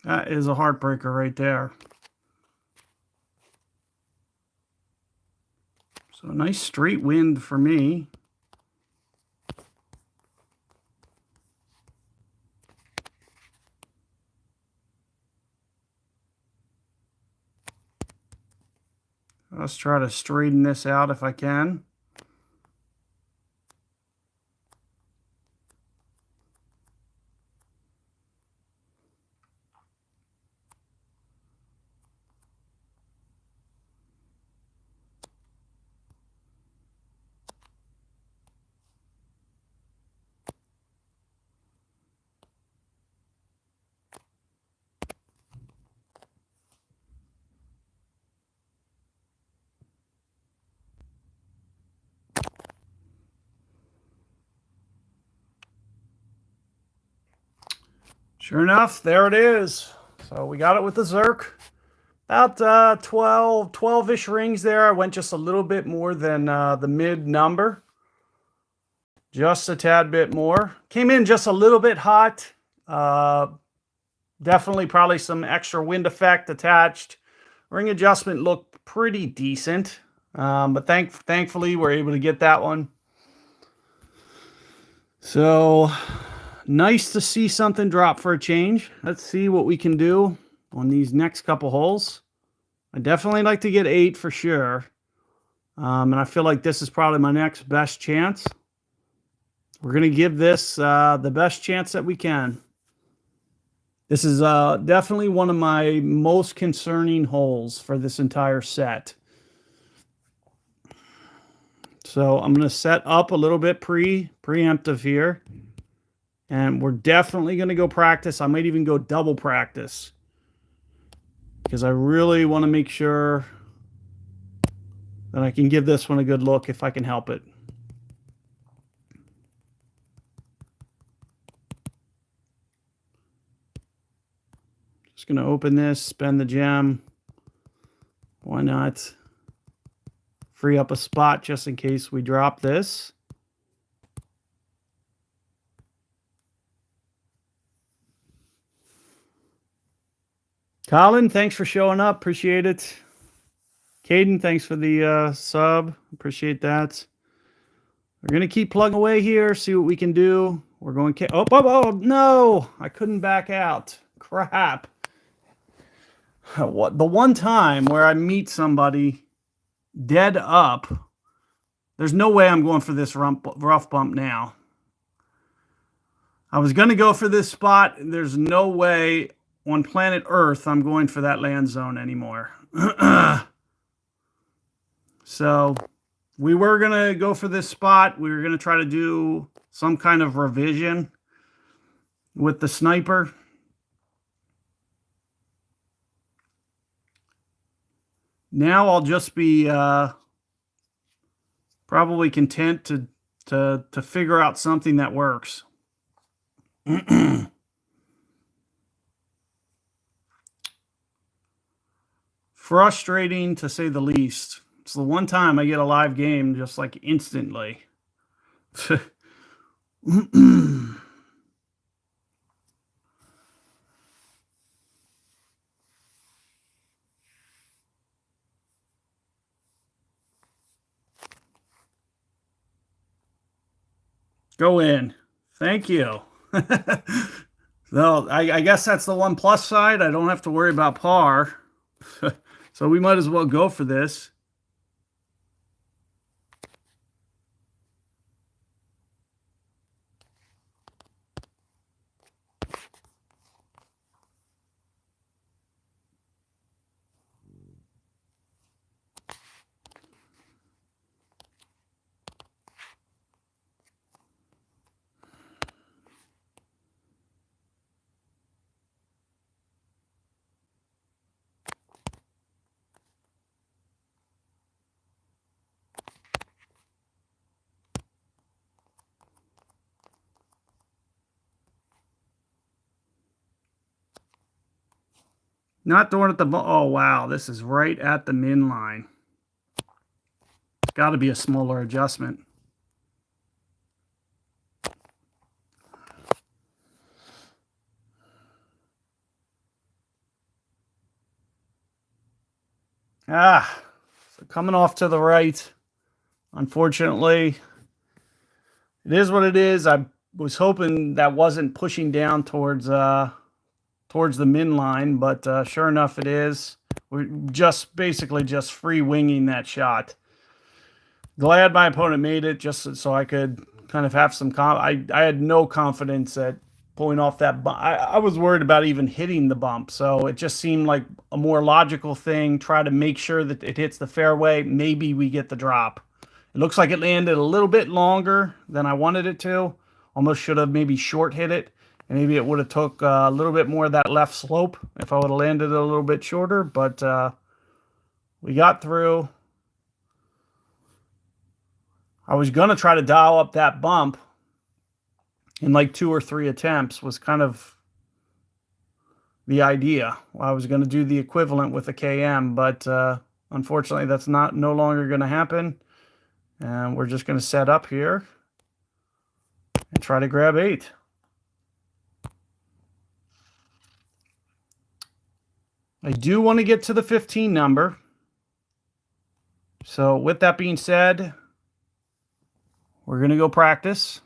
That is a heartbreaker right there. So a nice straight wind for me. Let's try to straighten this out if I can. Sure enough, there it is. So we got it with the Zerk. About 12-ish rings there. I went just a little bit more than the mid number. Just a tad bit more. Came in just a little bit hot. Definitely probably some extra wind effect attached. Ring adjustment looked pretty decent. But thankfully, we're able to get that one. So nice to see something drop for a change. Let's see what we can do on these next couple holes. I definitely like to get 8 for sure. And I feel like this is probably my next best chance. We're going to give this the best chance that we can. This is definitely one of my most concerning holes for this entire set. So I'm going to set up a little bit preemptive here. And we're definitely going to go practice. I might even go double practice, because I really want to make sure that I can give this one a good look if I can help it. Just going to open this, spend the gem. Why not? Free up a spot just in case we drop this. Colin, thanks for showing up. Appreciate it. Caden, thanks for the sub. Appreciate that. We're going to keep plugging away here, see what we can do. We're going... Oh, no! I couldn't back out. Crap. What? The one time where I meet somebody dead up, there's no way I'm going for this rough bump now. I was going to go for this spot. There's no way on planet Earth I'm going for that land zone anymore. So we were going to go for this spot. We were going to try to do some kind of revision with the sniper. Now I'll just be probably content to figure out something that works. Frustrating to say the least. It's the one time I get a live game just like instantly. Go in. Thank you. So I guess that's the one plus side. I don't have to worry about par. So we might as well go for this. Not throwing at the ball. Oh, wow. This is right at the min line. It's got to be a smaller adjustment. So coming off to the right. Unfortunately, it is what it is. I was hoping that wasn't pushing down towards the min line, but sure enough, it is. We're basically just free winging that shot. Glad my opponent made it just so I could kind of have some I had no confidence at pulling off that bump. I was worried about even hitting the bump, so it just seemed like a more logical thing. Try to make sure that it hits the fairway. Maybe we get the drop. It looks like it landed a little bit longer than I wanted it to. Almost should have maybe short hit it. And maybe it would have took a little bit more of that left slope if I would have landed it a little bit shorter. But we got through. I was going to try to dial up that bump in like 2 or 3 attempts was kind of the idea. I was going to do the equivalent with a KM, but unfortunately that's no longer going to happen. And we're just going to set up here and try to grab 8. I do want to get to the 15 number. So with that being said, we're going to go practice.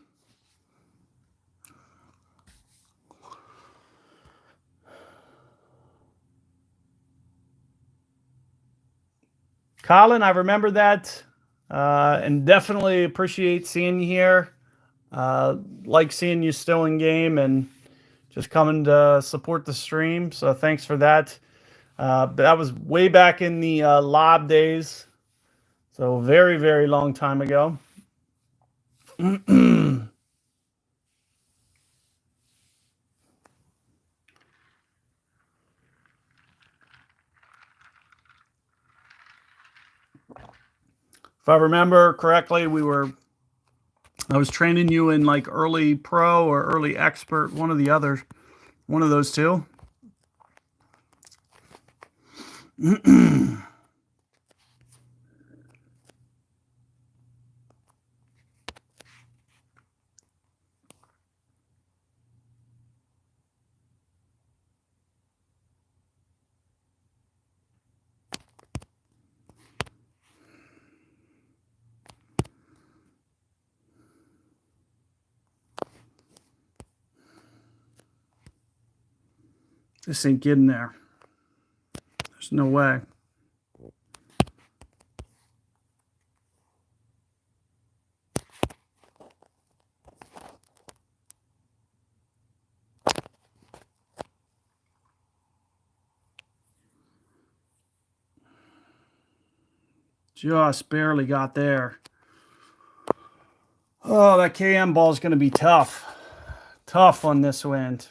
Colin, I remember that and definitely appreciate seeing you here. Like seeing you still in game and just coming to support the stream. So thanks for that. That was way back in the lob days. So very, very long time ago. If I remember correctly, I was training you in like early pro or early expert, one of those two. This ain't getting there. There's no way. Just barely got there. Oh, that KM ball is going to be tough. Tough on this wind.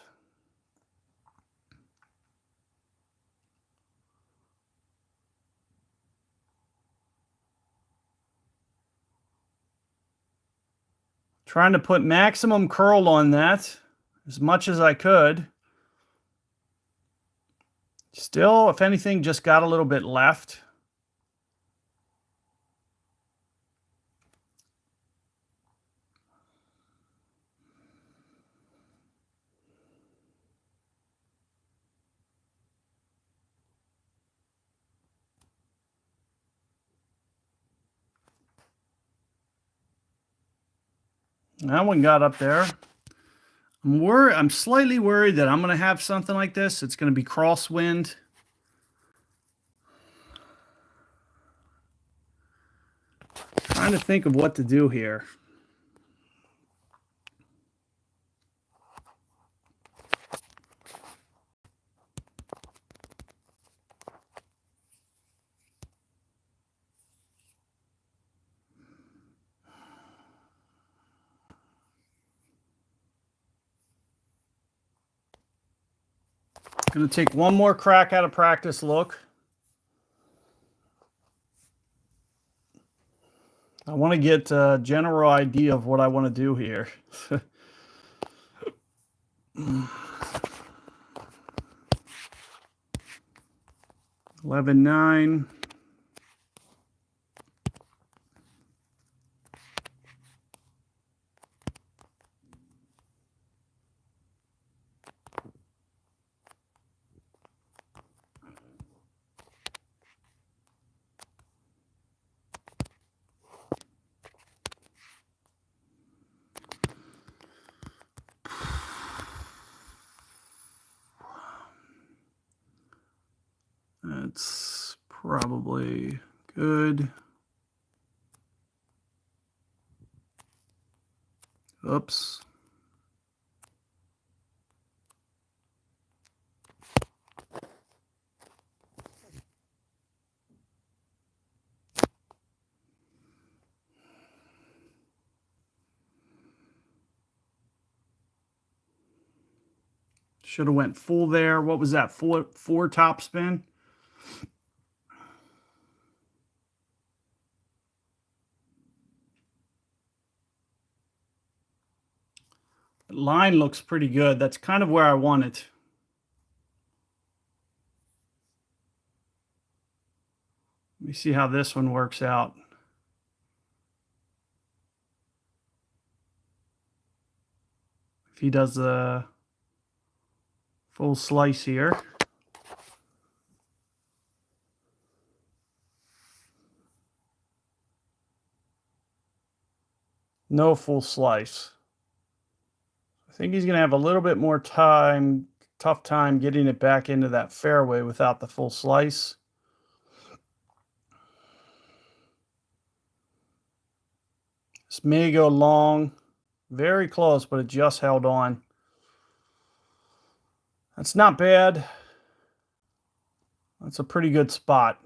Trying to put maximum curl on that as much as I could. Still, if anything, just got a little bit left. That one got up there. I'm slightly worried that I'm going to have something like this. It's going to be crosswind. Trying to think of what to do here. Going to take one more crack at a practice look. I want to get a general idea of what I want to do here. 11-9. That's probably good. Oops. Should have went full there. What was that? Four top spin? The line looks pretty good. That's kind of where I want it. Let me see how this one works out. If he does the full slice here. No full slice. I think he's going to have a little bit more tough time getting it back into that fairway without the full slice. This may go long. Very close, but it just held on. That's not bad. That's a pretty good spot.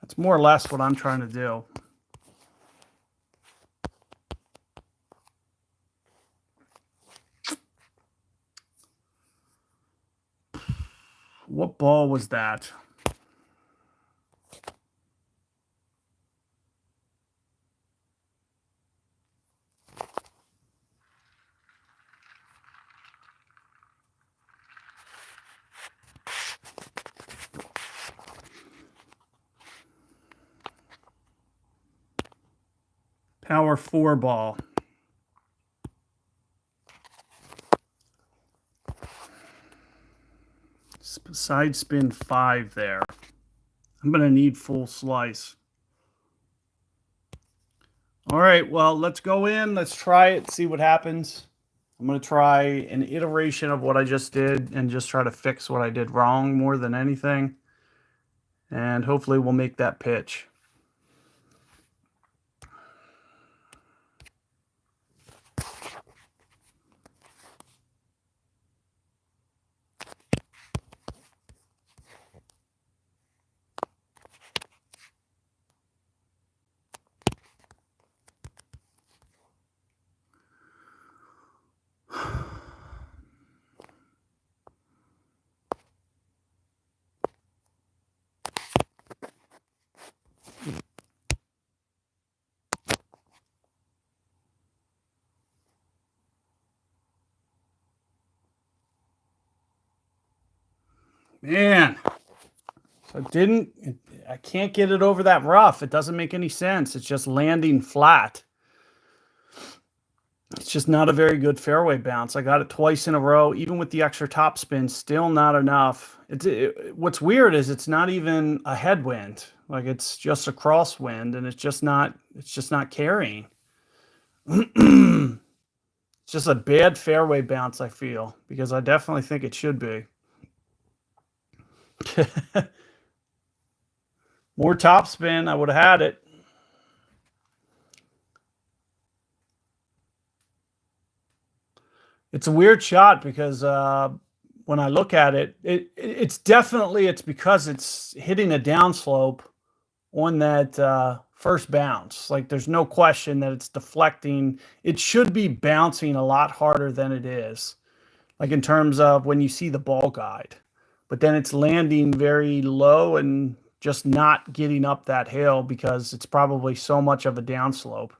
That's more or less what I'm trying to do. What ball was that? Power 4 ball. Side spin 5 there. I'm going to need full slice. All right, well, let's go in. Let's try it, see what happens. I'm going to try an iteration of what I just did and just try to fix what I did wrong more than anything. And hopefully we'll make that pitch. Man, so I can't get it over that rough. It doesn't make any sense. It's just landing flat. It's just not a very good fairway bounce. I got it twice in a row, even with the extra topspin, still not enough. What's weird is it's not even a headwind. Like it's just a crosswind, and it's just not carrying. It's just a bad fairway bounce, I feel, because I definitely think it should be. More topspin, I would have had it. It's a weird shot because when I look at it, it's because it's hitting a downslope on that first bounce. Like there's no question that it's deflecting. It should be bouncing a lot harder than it is, like in terms of when you see the ball guide. But then it's landing very low and just not getting up that hill because it's probably so much of a downslope.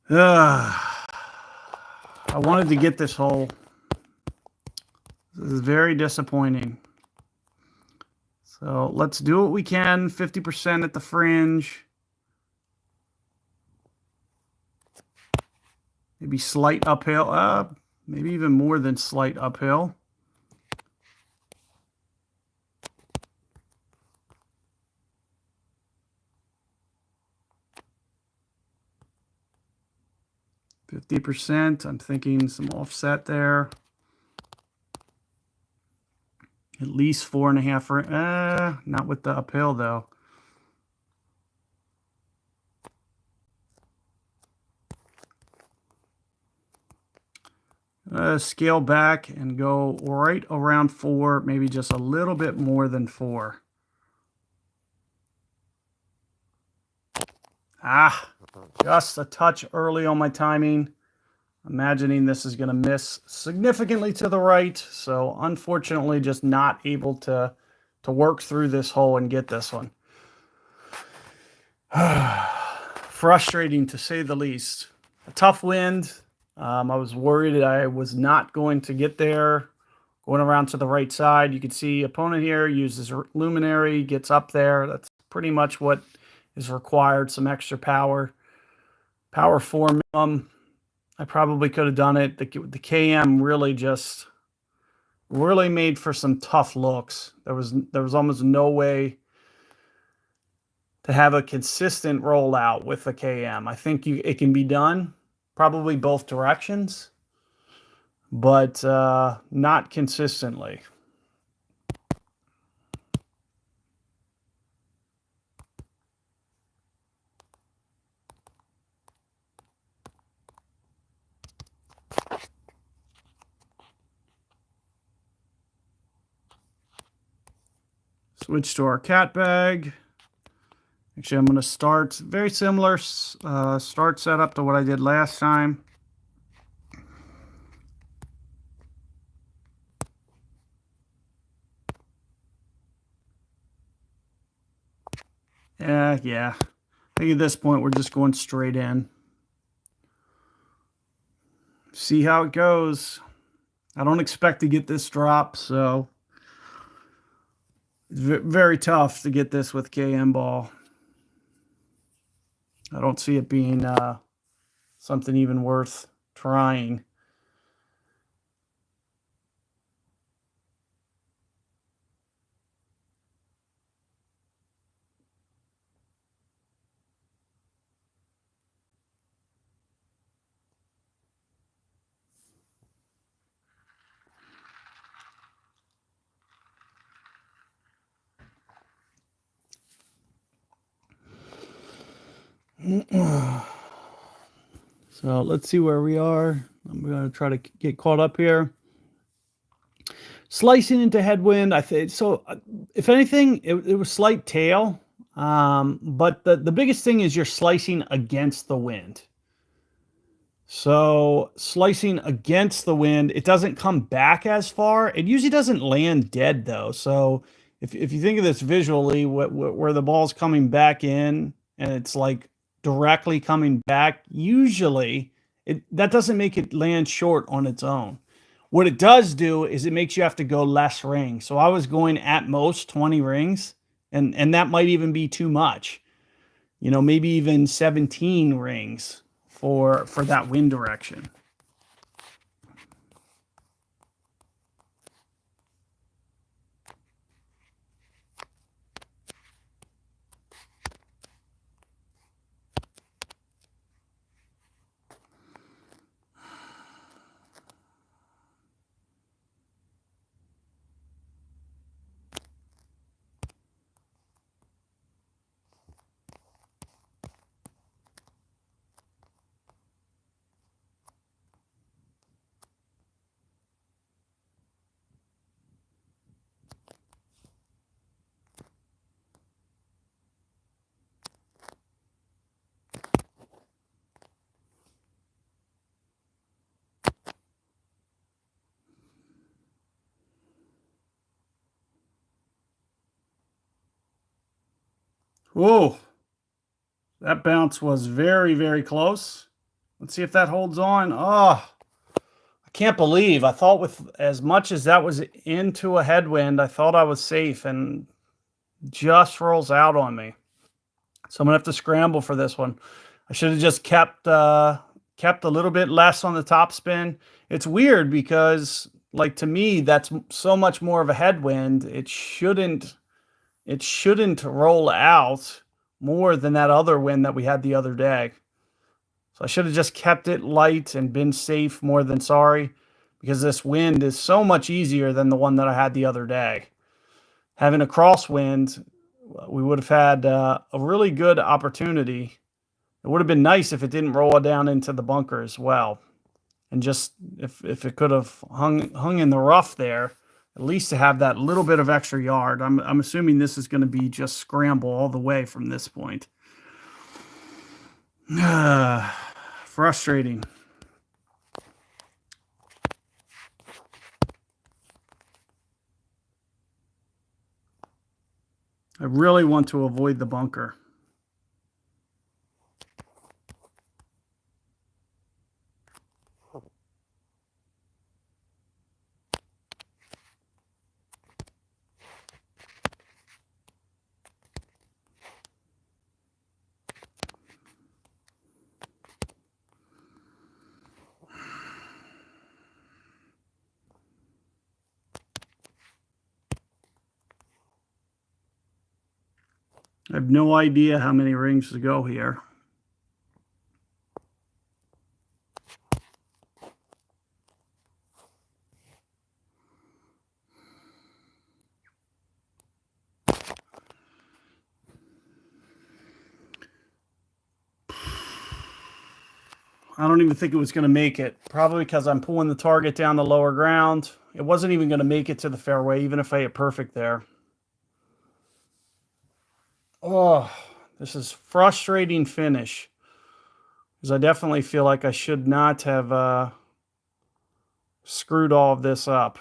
I wanted to get this hole. This is very disappointing. So let's do what we can. 50% at the fringe. Maybe slight uphill. Maybe even more than slight uphill. %. I'm thinking some offset there. At least 4.5. Not with the uphill though. Scale back and go right around 4, maybe just a little bit more than 4. Just a touch early on my timing. Imagining this is going to miss significantly to the right. So unfortunately, just not able to work through this hole and get this one. Frustrating to say the least. A tough wind. I was worried I was not going to get there. Going around to the right side, you can see opponent here uses luminary, gets up there. That's pretty much what is required. Some extra power. Power 4 minimum. I probably could have done it. The KM really made for some tough looks. There was almost no way to have a consistent rollout with the KM. I think it can be done, probably both directions, but not consistently. Switch to our cat bag. Actually, I'm going to start very similar start setup to what I did last time. Yeah. I think at this point we're just going straight in. See how it goes. I don't expect to get this drop, so it's very tough to get this with KM ball. I don't see it being something even worth trying. So let's see where we are. I'm going to try to get caught up here. Slicing into headwind, I think. So if anything, it was slight tail. But the biggest thing is you're slicing against the wind. So slicing against the wind, it doesn't come back as far. It usually doesn't land dead though. So if you think of this visually, where the ball's coming back in and it's like directly coming back, usually that doesn't make it land short on its own. What it does do is it makes you have to go less rings. So I was going at most 20 rings, and that might even be too much. You know, maybe even 17 rings for that wind direction. Whoa, that bounce was very, very close. Let's see if that holds on. Oh, I can't believe. I thought with as much as that was into a headwind, I thought I was safe, and just rolls out on me. So I'm gonna have to scramble for this one. I should have just kept a little bit less on the top spin. It's weird because, like, to me, that's so much more of a headwind. It shouldn't roll out more than that other wind that we had the other day. So I should have just kept it light and been safe more than sorry, because this wind is so much easier than the one that I had the other day. Having a crosswind, we would have had a really good opportunity. It would have been nice if it didn't roll down into the bunker as well. And just if it could have hung in the rough there, at least to have that little bit of extra yard. I'm assuming this is going to be just scramble all the way from this point. Frustrating. I really want to avoid the bunker. I have no idea how many rings to go here. I don't even think it was going to make it. Probably because I'm pulling the target down the lower ground. It wasn't even going to make it to the fairway, even if I hit perfect there. Oh, this is frustrating finish. Because I definitely feel like I should not have screwed all of this up.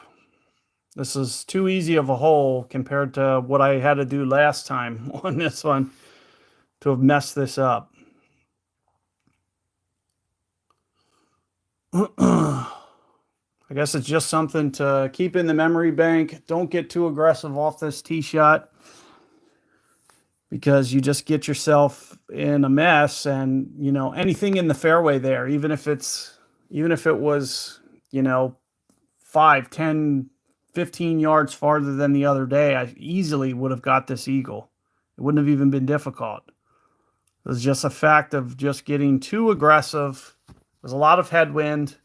This is too easy of a hole compared to what I had to do last time on this one to have messed this up. I guess it's just something to keep in the memory bank. Don't get too aggressive off this tee shot, because you just get yourself in a mess. And, you know, anything in the fairway there, even if it was, you know, 5, 10, 15 yards farther than the other day, I easily would have got this eagle. It wouldn't have even been difficult. It was just a fact of just getting too aggressive. There's a lot of headwind.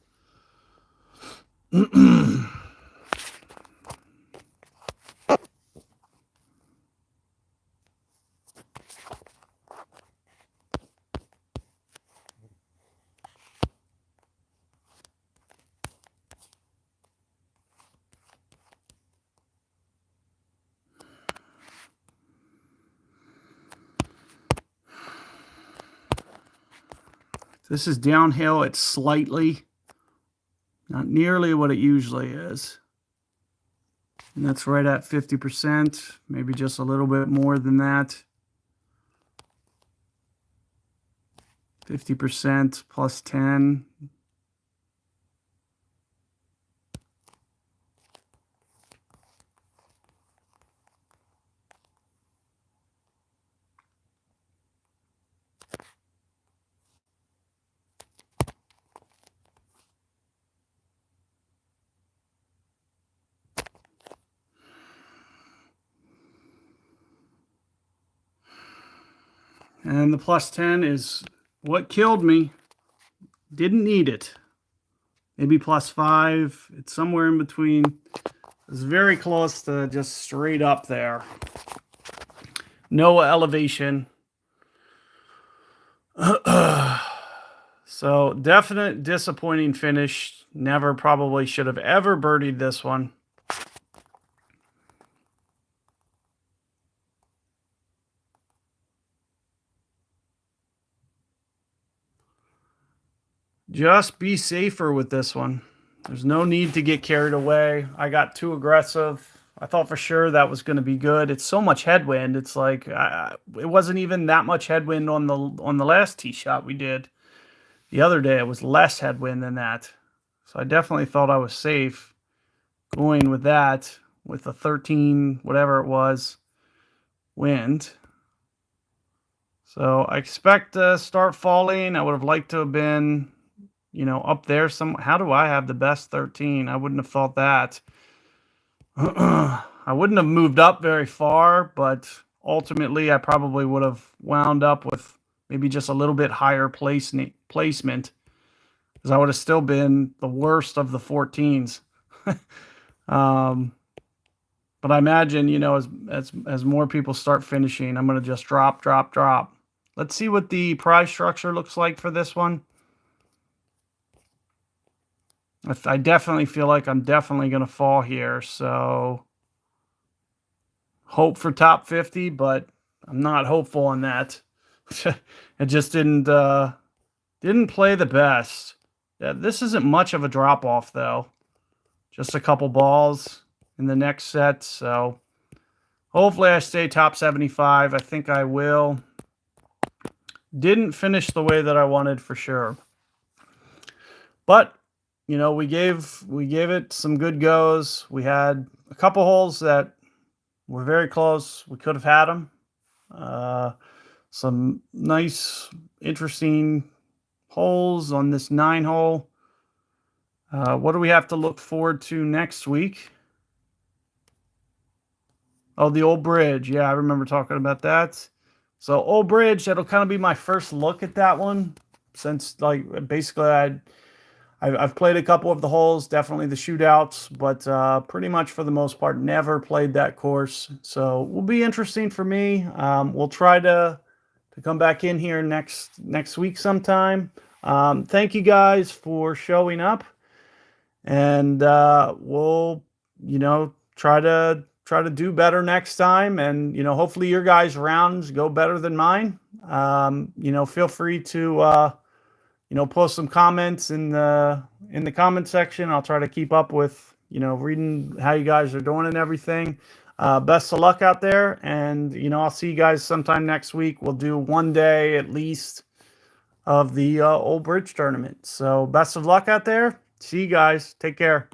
This is downhill. It's slightly, not nearly what it usually is. And that's right at 50%, maybe just a little bit more than that. 50% plus 10. And the plus 10 is what killed me. Didn't need it. Maybe plus 5. It's somewhere in between. It's very close to just straight up there. No elevation. So definite disappointing finish. Never probably should have ever birdied this one. Just be safer with this one. There's no need to get carried away. I got too aggressive. I thought for sure that was going to be good. It's so much headwind. It's like it wasn't even that much headwind on the last tee shot we did the other day. It was less headwind than that. So I definitely thought I was safe going with that, with a 13, whatever it was, wind. So I expect to start falling. I would have liked to have been, you know, up there some. How do I have the best 13? I wouldn't have thought that. I wouldn't have moved up very far, but ultimately I probably would have wound up with maybe just a little bit higher placement, because I would have still been the worst of the 14s. But I imagine, you know, as more people start finishing, I'm going to just drop. Let's see what the prize structure looks like for this one. I definitely feel like I'm definitely going to fall here. So hope for top 50, but I'm not hopeful on that. It just didn't play the best. Yeah, this isn't much of a drop off though. Just a couple balls in the next set. So hopefully I stay top 75. I think I will. Didn't finish the way that I wanted for sure. But you know, we gave it some good goes. We had a couple holes that were very close. We could have had them. Some nice, interesting holes on this 9 hole. What do we have to look forward to next week? Oh, the Old Bridge. Yeah, I remember talking about that. So Old Bridge, that'll kind of be my first look at that one, since like basically I've played a couple of the holes, definitely the shootouts, but pretty much for the most part, never played that course. So it will be interesting for me. We'll try to come back in here next week sometime. Thank you guys for showing up, and we'll, you know, try to do better next time, and you know, hopefully your guys' rounds go better than mine. You know, feel free to you know, post some comments in the comment section. I'll try to keep up with, you know, reading how you guys are doing and everything. Best of luck out there, and you know, I'll see you guys sometime next week. We'll do one day at least of the Old Bridge tournament. So best of luck out there. See you guys. Take care.